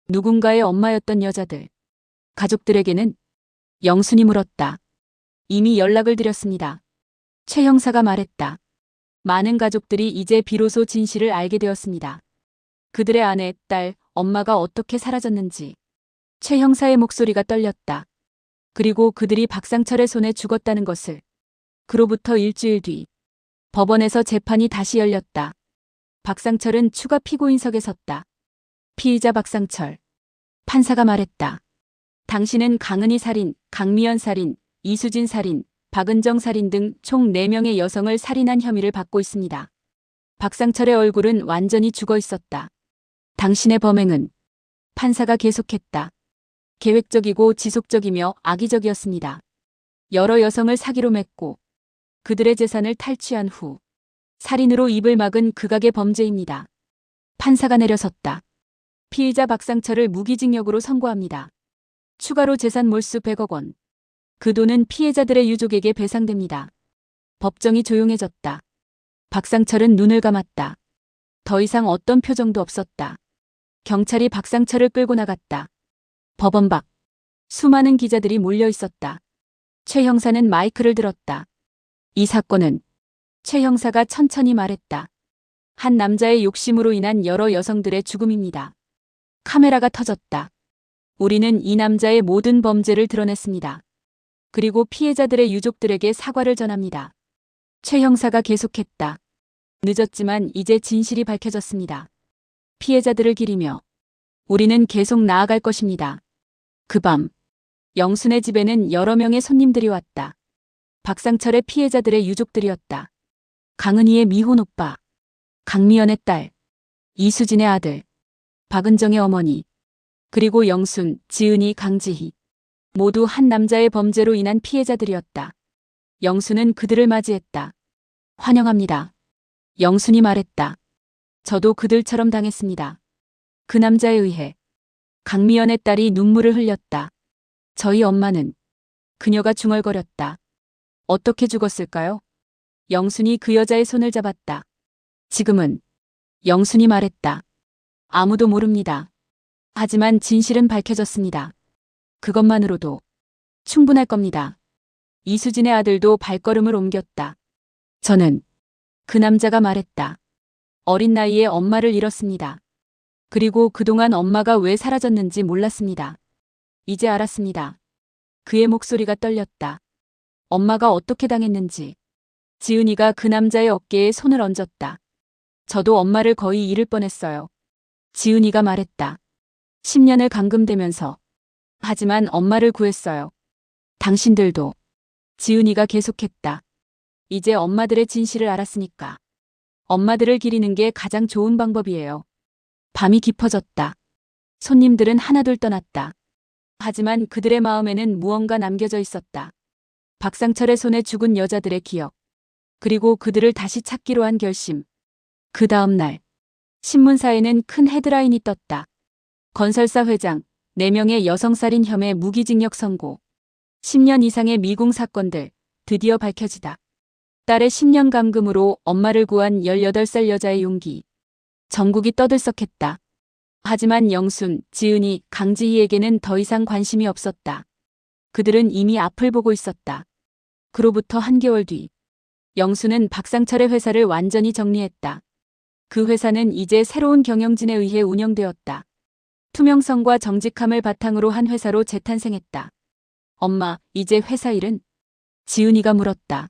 누군가의 엄마였던 여자들. 가족들에게는 영순이 물었다. 이미 연락을 드렸습니다. 최 형사가 말했다. 많은 가족들이 이제 비로소 진실을 알게 되었습니다. 그들의 아내, 딸, 엄마가 어떻게 사라졌는지. 최 형사의 목소리가 떨렸다. 그리고 그들이 박상철의 손에 죽었다는 것을. 그로부터 일주일 뒤 법원에서 재판이 다시 열렸다. 박상철은 추가 피고인석에 섰다. 피의자 박상철. 판사가 말했다. 당신은 강은희 살인, 강미연 살인, 이수진 살인, 박은정 살인 등 총 4명의 여성을 살인한 혐의를 받고 있습니다. 박상철의 얼굴은 완전히 죽어 있었다. 당신의 범행은 판사가 계속했다. 계획적이고 지속적이며 악의적이었습니다. 여러 여성을 사기로 맺고 그들의 재산을 탈취한 후 살인으로 입을 막은 극악의 범죄입니다. 판사가 내려섰다. 피의자 박상철을 무기징역으로 선고합니다. 추가로 재산 몰수 100억 원. 그 돈은 피해자들의 유족에게 배상됩니다. 법정이 조용해졌다. 박상철은 눈을 감았다. 더 이상 어떤 표정도 없었다. 경찰이 박상철을 끌고 나갔다. 법원 밖. 수많은 기자들이 몰려 있었다. 최 형사는 마이크를 들었다. 이 사건은 최 형사가 천천히 말했다. 한 남자의 욕심으로 인한 여러 여성들의 죽음입니다. 카메라가 터졌다. 우리는 이 남자의 모든 범죄를 드러냈습니다. 그리고 피해자들의 유족들에게 사과를 전합니다. 최 형사가 계속했다. 늦었지만 이제 진실이 밝혀졌습니다. 피해자들을 기리며 우리는 계속 나아갈 것입니다. 그 밤 영순의 집에는 여러 명의 손님들이 왔다. 박상철의 피해자들의 유족들이었다. 강은희의 미혼 오빠, 강미연의 딸, 이수진의 아들, 박은정의 어머니, 그리고 영순, 지은이, 강지희. 모두 한 남자의 범죄로 인한 피해자들이었다. 영순은 그들을 맞이했다. 환영합니다. 영순이 말했다. 저도 그들처럼 당했습니다. 그 남자에 의해. 강미연의 딸이 눈물을 흘렸다. 저희 엄마는. 그녀가 중얼거렸다. 어떻게 죽었을까요? 영순이 그 여자의 손을 잡았다. 지금은. 영순이 말했다. 아무도 모릅니다. 하지만 진실은 밝혀졌습니다. 그것만으로도 충분할 겁니다. 이수진의 아들도 발걸음을 옮겼다. 저는 그 남자가 말했다. 어린 나이에 엄마를 잃었습니다. 그리고 그동안 엄마가 왜 사라졌는지 몰랐습니다. 이제 알았습니다. 그의 목소리가 떨렸다. 엄마가 어떻게 당했는지. 지은이가 그 남자의 어깨에 손을 얹었다. 저도 엄마를 거의 잃을 뻔했어요. 지은이가 말했다. 10년을 감금되면서. 하지만 엄마를 구했어요. 당신들도. 지은이가 계속했다. 이제 엄마들의 진실을 알았으니까. 엄마들을 기리는 게 가장 좋은 방법이에요. 밤이 깊어졌다. 손님들은 하나둘 떠났다. 하지만 그들의 마음에는 무언가 남겨져 있었다. 박상철의 손에 죽은 여자들의 기억. 그리고 그들을 다시 찾기로 한 결심. 그 다음 날 신문사에는 큰 헤드라인이 떴다. 건설사 회장 4명의 여성살인 혐의 무기징역 선고. 10년 이상의 미궁 사건들 드디어 밝혀지다. 딸의 10년 감금으로 엄마를 구한 18살 여자의 용기. 전국이 떠들썩했다. 하지만 영순, 지은이, 강지희에게는 더 이상 관심이 없었다. 그들은 이미 앞을 보고 있었다. 그로부터 한개월 뒤 영순은 박상철의 회사를 완전히 정리했다. 그 회사는 이제 새로운 경영진에 의해 운영되었다. 투명성과 정직함을 바탕으로 한 회사로 재탄생했다. 엄마, 이제 회사 일은? 지은이가 물었다.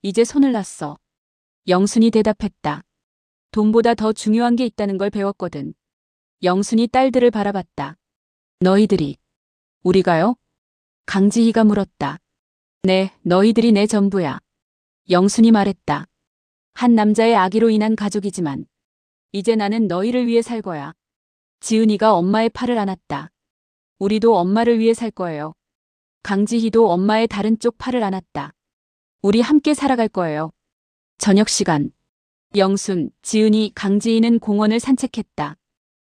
이제 손을 놨어. 영순이 대답했다. 돈보다 더 중요한 게 있다는 걸 배웠거든. 영순이 딸들을 바라봤다. 너희들이, 우리가요? 강지희가 물었다. 네, 너희들이 내 전부야. 영순이 말했다. 한 남자의 아기로 인한 가족이지만 이제 나는 너희를 위해 살 거야. 지은이가 엄마의 팔을 안았다. 우리도 엄마를 위해 살 거예요. 강지희도 엄마의 다른 쪽 팔을 안았다. 우리 함께 살아갈 거예요. 저녁 시간. 영순, 지은이, 강지희는 공원을 산책했다.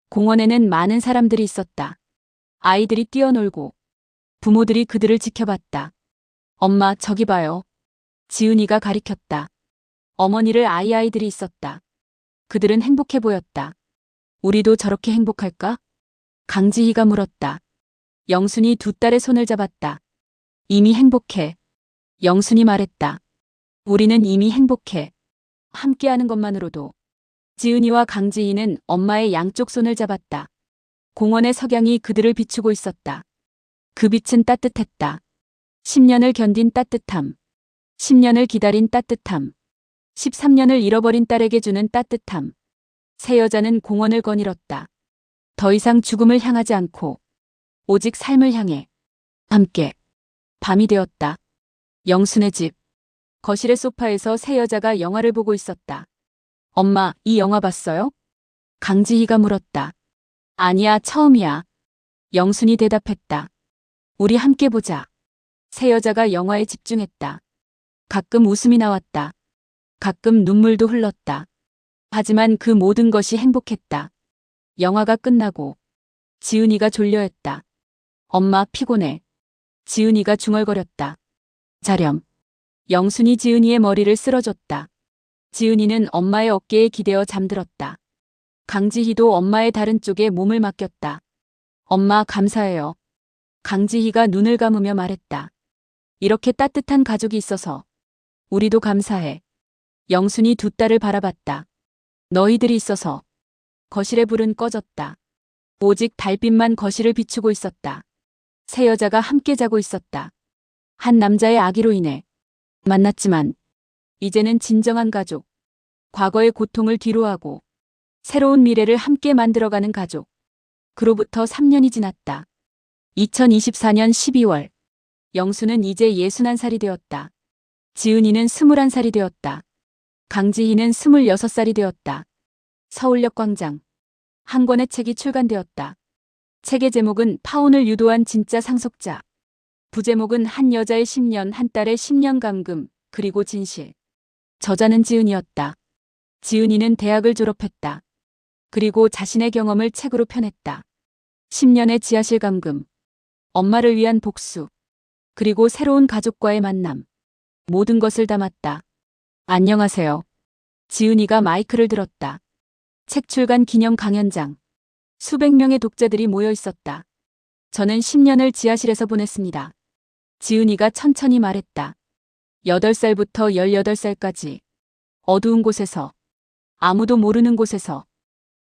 공원에는 많은 사람들이 있었다. 아이들이 뛰어놀고 부모들이 그들을 지켜봤다. 엄마, 저기 봐요. 지은이가 가리켰다. 어머니를 아이들이 있었다. 그들은 행복해 보였다. 우리도 저렇게 행복할까? 강지희가 물었다. 영순이 두 딸의 손을 잡았다. 이미 행복해. 영순이 말했다. 우리는 이미 행복해. 함께하는 것만으로도. 지은이와 강지희는 엄마의 양쪽 손을 잡았다. 공원의 석양이 그들을 비추고 있었다. 그 빛은 따뜻했다. 10년을 견딘 따뜻함. 10년을 기다린 따뜻함. 13년을 잃어버린 딸에게 주는 따뜻함. 새 여자는 공원을 거닐었다. 더 이상 죽음을 향하지 않고 오직 삶을 향해 함께. 밤이 되었다. 영순의 집. 거실의 소파에서 새 여자가 영화를 보고 있었다. 엄마, 이 영화 봤어요? 강지희가 물었다. 아니야, 처음이야. 영순이 대답했다. 우리 함께 보자. 새 여자가 영화에 집중했다. 가끔 웃음이 나왔다. 가끔 눈물도 흘렀다. 하지만 그 모든 것이 행복했다. 영화가 끝나고 지은이가 졸려했다. 엄마, 피곤해. 지은이가 중얼거렸다. 자렴. 영순이 지은이의 머리를 쓸어줬다. 지은이는 엄마의 어깨에 기대어 잠들었다. 강지희도 엄마의 다른 쪽에 몸을 맡겼다. 엄마, 감사해요. 강지희가 눈을 감으며 말했다. 이렇게 따뜻한 가족이 있어서 우리도 감사해. 영순이 두 딸을 바라봤다. 너희들이 있어서. 거실의 불은 꺼졌다. 오직 달빛만 거실을 비추고 있었다. 새 여자가 함께 자고 있었다. 한 남자의 아기로 인해 만났지만 이제는 진정한 가족. 과거의 고통을 뒤로하고 새로운 미래를 함께 만들어가는 가족. 그로부터 3년이 지났다. 2024년 12월. 영수는 이제 61살이 되었다. 지은이는 21살이 되었다. 강지희는 26살이 되었다. 서울역 광장. 한 권의 책이 출간되었다. 책의 제목은 파혼을 유도한 진짜 상속자. 부제목은 한 여자의 10년, 한 딸의 10년 감금, 그리고 진실. 저자는 지은이었다. 지은이는 대학을 졸업했다. 그리고 자신의 경험을 책으로 펴냈다. 10년의 지하실 감금. 엄마를 위한 복수. 그리고 새로운 가족과의 만남. 모든 것을 담았다. 안녕하세요. 지은이가 마이크를 들었다. 책 출간 기념 강연장. 수백 명의 독자들이 모여 있었다. 저는 10년을 지하실에서 보냈습니다. 지은이가 천천히 말했다. 8살부터 18살까지. 어두운 곳에서. 아무도 모르는 곳에서.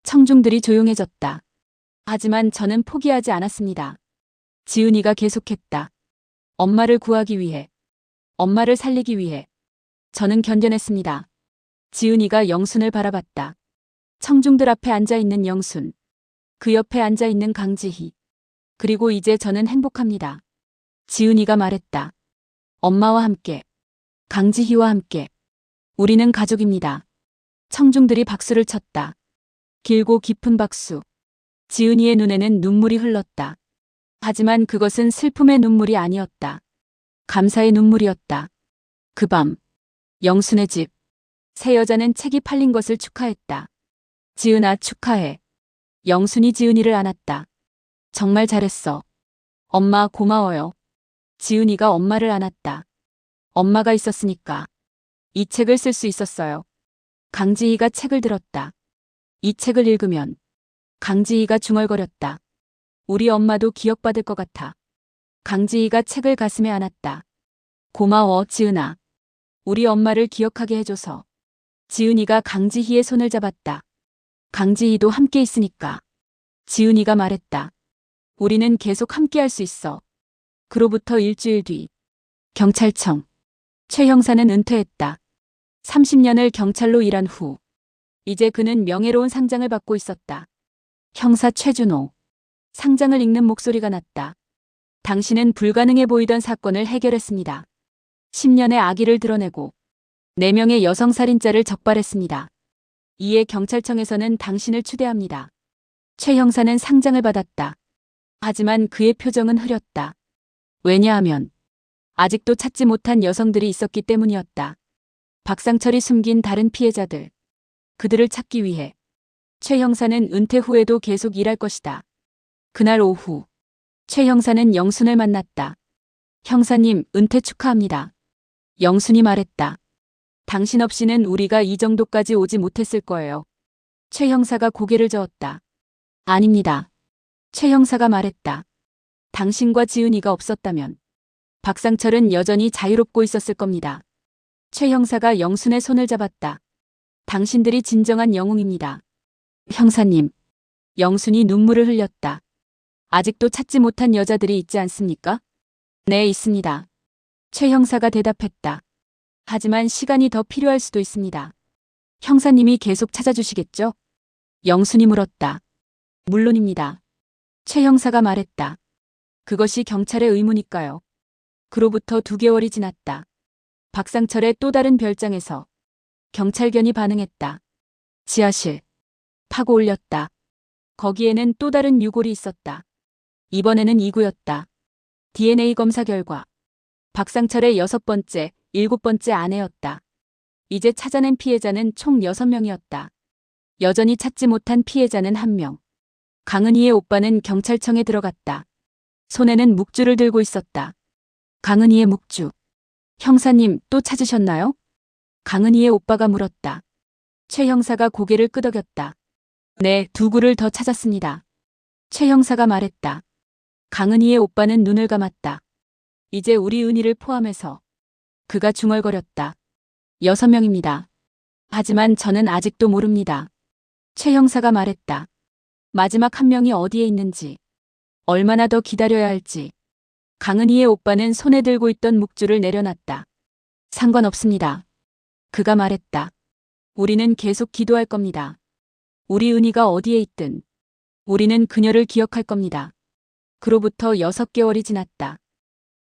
청중들이 조용해졌다. 하지만 저는 포기하지 않았습니다. 지은이가 계속했다. 엄마를 구하기 위해. 엄마를 살리기 위해. 저는 견뎌냈습니다. 지은이가 영순을 바라봤다. 청중들 앞에 앉아있는 영순. 그 옆에 앉아있는 강지희. 그리고 이제 저는 행복합니다. 지은이가 말했다. 엄마와 함께. 강지희와 함께. 우리는 가족입니다. 청중들이 박수를 쳤다. 길고 깊은 박수. 지은이의 눈에는 눈물이 흘렀다. 하지만 그것은 슬픔의 눈물이 아니었다. 감사의 눈물이었다. 그 밤. 영순의 집. 새 여자는 책이 팔린 것을 축하했다. 지은아, 축하해. 영순이 지은이를 안았다. 정말 잘했어. 엄마, 고마워요. 지은이가 엄마를 안았다. 엄마가 있었으니까. 이 책을 쓸 수 있었어요. 강지희가 책을 들었다. 이 책을 읽으면. 강지희가 중얼거렸다. 우리 엄마도 기억받을 것 같아. 강지희가 책을 가슴에 안았다. 고마워, 지은아. 우리 엄마를 기억하게 해줘서. 지은이가 강지희의 손을 잡았다. 강지희도 함께 있으니까. 지은이가 말했다. 우리는 계속 함께 할 수 있어. 그로부터 일주일 뒤. 경찰청. 최 형사는 은퇴했다. 30년을 경찰로 일한 후 이제 그는 명예로운 상장을 받고 있었다. 형사 최준호. 상장을 읽는 목소리가 났다. 당신은 불가능해 보이던 사건을 해결했습니다. 10년의 악의를 드러내고 4명의 여성 살인자를 적발했습니다. 이에 경찰청에서는 당신을 추대합니다. 최 형사는 상장을 받았다. 하지만 그의 표정은 흐렸다. 왜냐하면 아직도 찾지 못한 여성들이 있었기 때문이었다. 박상철이 숨긴 다른 피해자들. 그들을 찾기 위해 최 형사는 은퇴 후에도 계속 일할 것이다. 그날 오후 최 형사는 영순을 만났다. 형사님, 은퇴 축하합니다. 영순이 말했다. 당신 없이는 우리가 이 정도까지 오지 못했을 거예요. 최 형사가 고개를 저었다. 아닙니다. 최 형사가 말했다. 당신과 지은이가 없었다면 박상철은 여전히 자유롭고 있었을 겁니다. 최 형사가 영순의 손을 잡았다. 당신들이 진정한 영웅입니다. 형사님. 영순이 눈물을 흘렸다. 아직도 찾지 못한 여자들이 있지 않습니까? 네, 있습니다. 최 형사가 대답했다. 하지만 시간이 더 필요할 수도 있습니다. 형사님이 계속 찾아주시겠죠? 영순이 물었다. 물론입니다. 최 형사가 말했다. 그것이 경찰의 의무니까요. 그로부터 2개월이 지났다. 박상철의 또 다른 별장에서 경찰견이 반응했다. 지하실. 파고 올렸다. 거기에는 또 다른 유골이 있었다. 이번에는 2구였다. DNA 검사 결과 박상철의 6번째, 7번째 아내였다. 이제 찾아낸 피해자는 총 6명이었다. 여전히 찾지 못한 피해자는 1명. 강은희의 오빠는 경찰청에 들어갔다. 손에는 묵주를 들고 있었다. 강은희의 묵주. 형사님, 또 찾으셨나요? 강은희의 오빠가 물었다. 최 형사가 고개를 끄덕였다. 네, 2구를 더 찾았습니다. 최 형사가 말했다. 강은희의 오빠는 눈을 감았다. 이제 우리 은희를 포함해서. 그가 중얼거렸다. 6명입니다. 하지만 저는 아직도 모릅니다. 최 형사가 말했다. 마지막 1명이 어디에 있는지, 얼마나 더 기다려야 할지. 강은희의 오빠는 손에 들고 있던 묵주를 내려놨다. 상관없습니다. 그가 말했다. 우리는 계속 기도할 겁니다. 우리 은희가 어디에 있든 우리는 그녀를 기억할 겁니다. 그로부터 6개월이 지났다.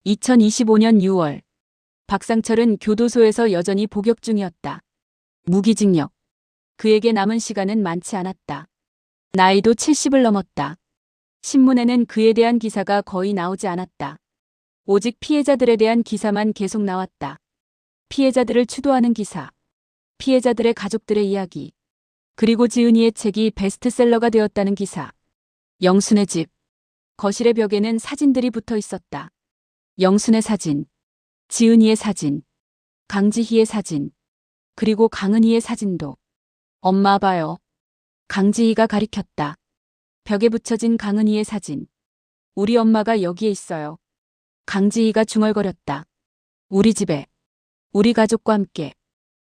2025년 6월. 박상철은 교도소에서 여전히 복역 중이었다. 무기징역. 그에게 남은 시간은 많지 않았다. 나이도 70을 넘었다. 신문에는 그에 대한 기사가 거의 나오지 않았다. 오직 피해자들에 대한 기사만 계속 나왔다. 피해자들을 추도하는 기사. 피해자들의 가족들의 이야기. 그리고 지은이의 책이 베스트셀러가 되었다는 기사. 영순의 집. 거실의 벽에는 사진들이 붙어 있었다. 영순의 사진. 지은이의 사진. 강지희의 사진. 그리고 강은희의 사진도. 엄마 봐요. 강지희가 가리켰다. 벽에 붙여진 강은희의 사진. 우리 엄마가 여기에 있어요. 강지희가 중얼거렸다. 우리 집에. 우리 가족과 함께.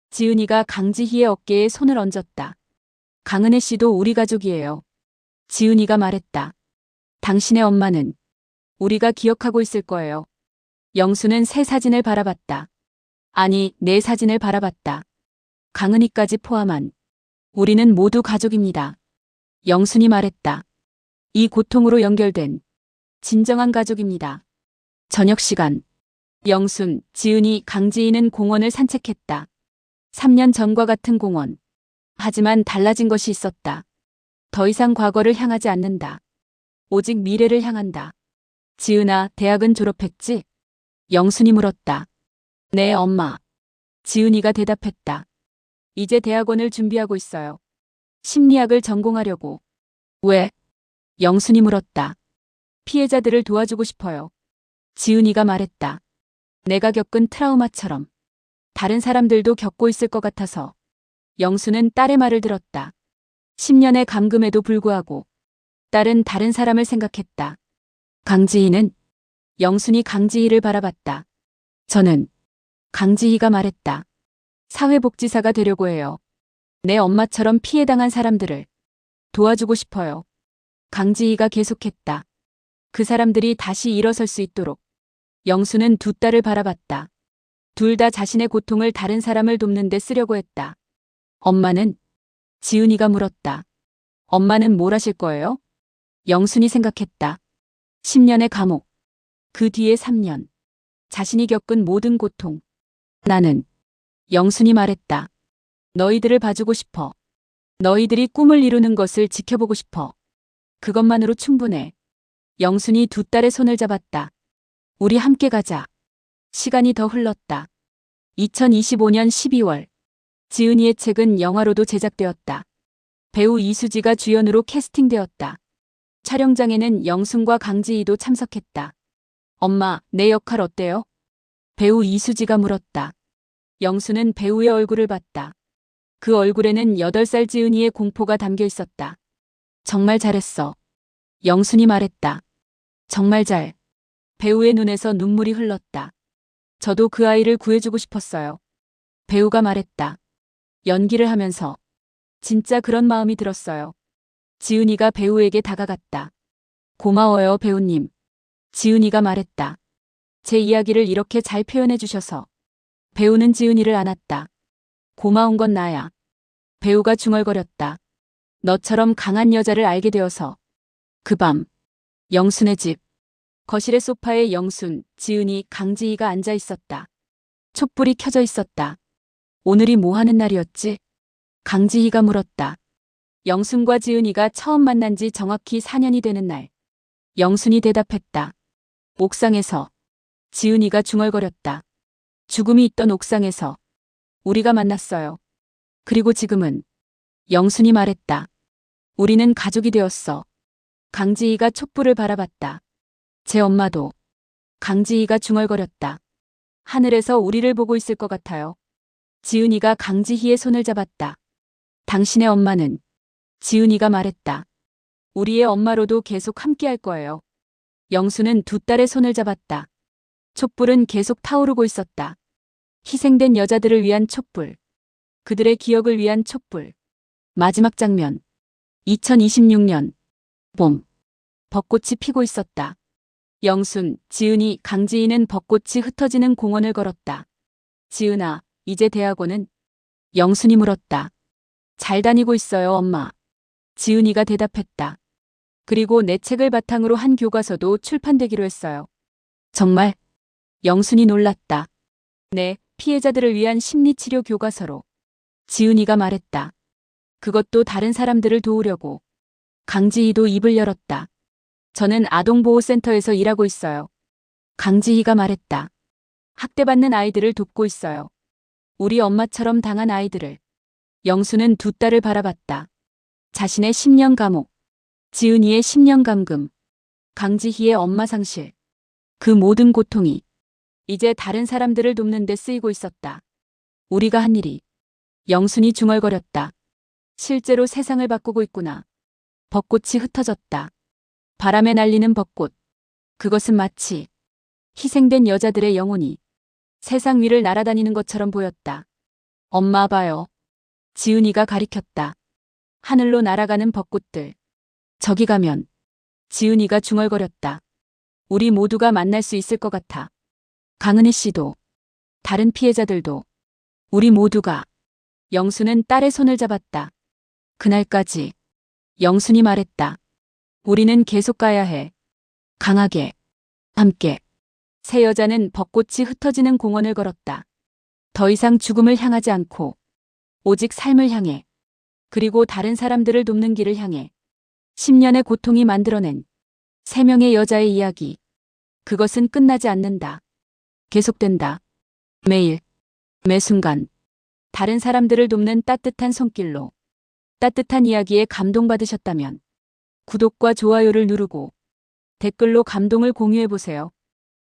지은이가 강지희의 어깨에 손을 얹었다. 강은혜 씨도 우리 가족이에요. 지은이가 말했다. 당신의 엄마는 우리가 기억하고 있을 거예요. 영수는 새 사진을 바라봤다. 아니, 내 사진을 바라봤다. 강은희까지 포함한 우리는 모두 가족입니다. 영순이 말했다. 이 고통으로 연결된 진정한 가족입니다. 저녁 시간. 영순, 지은이, 강지희는 공원을 산책했다. 3년 전과 같은 공원. 하지만 달라진 것이 있었다. 더 이상 과거를 향하지 않는다. 오직 미래를 향한다. 지은아, 대학은 졸업했지? 영순이 물었다. 네, 엄마. 지은이가 대답했다. 이제 대학원을 준비하고 있어요. 심리학을 전공하려고. 왜? 영순이 물었다. 피해자들을 도와주고 싶어요. 지은이가 말했다. 내가 겪은 트라우마처럼 다른 사람들도 겪고 있을 것 같아서. 영수는 딸의 말을 들었다. 10년의 감금에도 불구하고 딸은 다른 사람을 생각했다. 강지희는? 영순이 강지희를 바라봤다. 저는. 강지희가 말했다. 사회복지사가 되려고 해요. 내 엄마처럼 피해당한 사람들을 도와주고 싶어요. 강지희가 계속했다. 그 사람들이 다시 일어설 수 있도록. 영수는 두 딸을 바라봤다. 둘 다 자신의 고통을 다른 사람을 돕는 데 쓰려고 했다. 엄마는 지은이가 물었다. 엄마는 뭘 하실 거예요? 영순이 생각했다. 10년의 감옥. 그 뒤에 3년. 자신이 겪은 모든 고통. 나는 영순이 말했다. 너희들을 봐주고 싶어. 너희들이 꿈을 이루는 것을 지켜보고 싶어. 그것만으로 충분해. 영순이 두 딸의 손을 잡았다. 우리 함께 가자. 시간이 더 흘렀다. 2025년 12월. 지은이의 책은 영화로도 제작되었다. 배우 이수지가 주연으로 캐스팅되었다. 촬영장에는 영순과 강지희도 참석했다. 엄마, 내 역할 어때요? 배우 이수지가 물었다. 영순은 배우의 얼굴을 봤다. 그 얼굴에는 8살 지은이의 공포가 담겨 있었다. 정말 잘했어. 영순이 말했다. 정말 잘. 배우의 눈에서 눈물이 흘렀다. 저도 그 아이를 구해주고 싶었어요. 배우가 말했다. 연기를 하면서 진짜 그런 마음이 들었어요. 지은이가 배우에게 다가갔다. 고마워요, 배우님. 지은이가 말했다. 제 이야기를 이렇게 잘 표현해 주셔서. 배우는 지은이를 안았다. 고마운 건 나야. 배우가 중얼거렸다. 너처럼 강한 여자를 알게 되어서. 그 밤, 영순의 집. 거실의 소파에 영순, 지은이, 강지희가 앉아 있었다. 촛불이 켜져 있었다. 오늘이 뭐 하는 날이었지? 강지희가 물었다. 영순과 지은이가 처음 만난 지 정확히 4년이 되는 날. 영순이 대답했다. 옥상에서. 지은이가 중얼거렸다. 죽음이 있던 옥상에서. 우리가 만났어요. 그리고 지금은. 영순이 말했다. 우리는 가족이 되었어. 강지희가 촛불을 바라봤다. 제 엄마도. 강지희가 중얼거렸다. 하늘에서 우리를 보고 있을 것 같아요. 지은이가 강지희의 손을 잡았다. 당신의 엄마는. 지은이가 말했다. 우리의 엄마로도 계속 함께할 거예요. 영수는 두 딸의 손을 잡았다. 촛불은 계속 타오르고 있었다. 희생된 여자들을 위한 촛불. 그들의 기억을 위한 촛불. 마지막 장면. 2026년. 봄. 벚꽃이 피고 있었다. 영순, 지은이, 강지희는 벚꽃이 흩어지는 공원을 걸었다. 지은아, 이제 대학원은? 영순이 물었다. 잘 다니고 있어요, 엄마. 지은이가 대답했다. 그리고 내 책을 바탕으로 한 교과서도 출판되기로 했어요. 정말? 영순이 놀랐다. 네, 피해자들을 위한 심리치료 교과서로. 지은이가 말했다. 그것도 다른 사람들을 도우려고. 강지희도 입을 열었다. 저는 아동보호센터에서 일하고 있어요. 강지희가 말했다. 학대받는 아이들을 돕고 있어요. 우리 엄마처럼 당한 아이들을. 영수는 두 딸을 바라봤다. 자신의 10년 감옥. 지은이의 10년 감금. 강지희의 엄마 상실. 그 모든 고통이 이제 다른 사람들을 돕는 데 쓰이고 있었다. 우리가 한 일이. 영순이 중얼거렸다. 실제로 세상을 바꾸고 있구나. 벚꽃이 흩어졌다. 바람에 날리는 벚꽃. 그것은 마치 희생된 여자들의 영혼이 세상 위를 날아다니는 것처럼 보였다. 엄마 봐요. 지은이가 가리켰다. 하늘로 날아가는 벚꽃들. 저기 가면. 지은이가 중얼거렸다. 우리 모두가 만날 수 있을 것 같아. 강은희 씨도. 다른 피해자들도. 우리 모두가. 영수는 딸의 손을 잡았다. 그날까지. 영순이 말했다. 우리는 계속 가야 해. 강하게. 함께. 세 여자는 벚꽃이 흩어지는 공원을 걸었다. 더 이상 죽음을 향하지 않고. 오직 삶을 향해. 그리고 다른 사람들을 돕는 길을 향해. 10년의 고통이 만들어낸 3명의 여자의 이야기. 그것은 끝나지 않는다. 계속된다. 매일. 매 순간. 다른 사람들을 돕는 따뜻한 손길로. 따뜻한 이야기에 감동받으셨다면 구독과 좋아요를 누르고 댓글로 감동을 공유해보세요.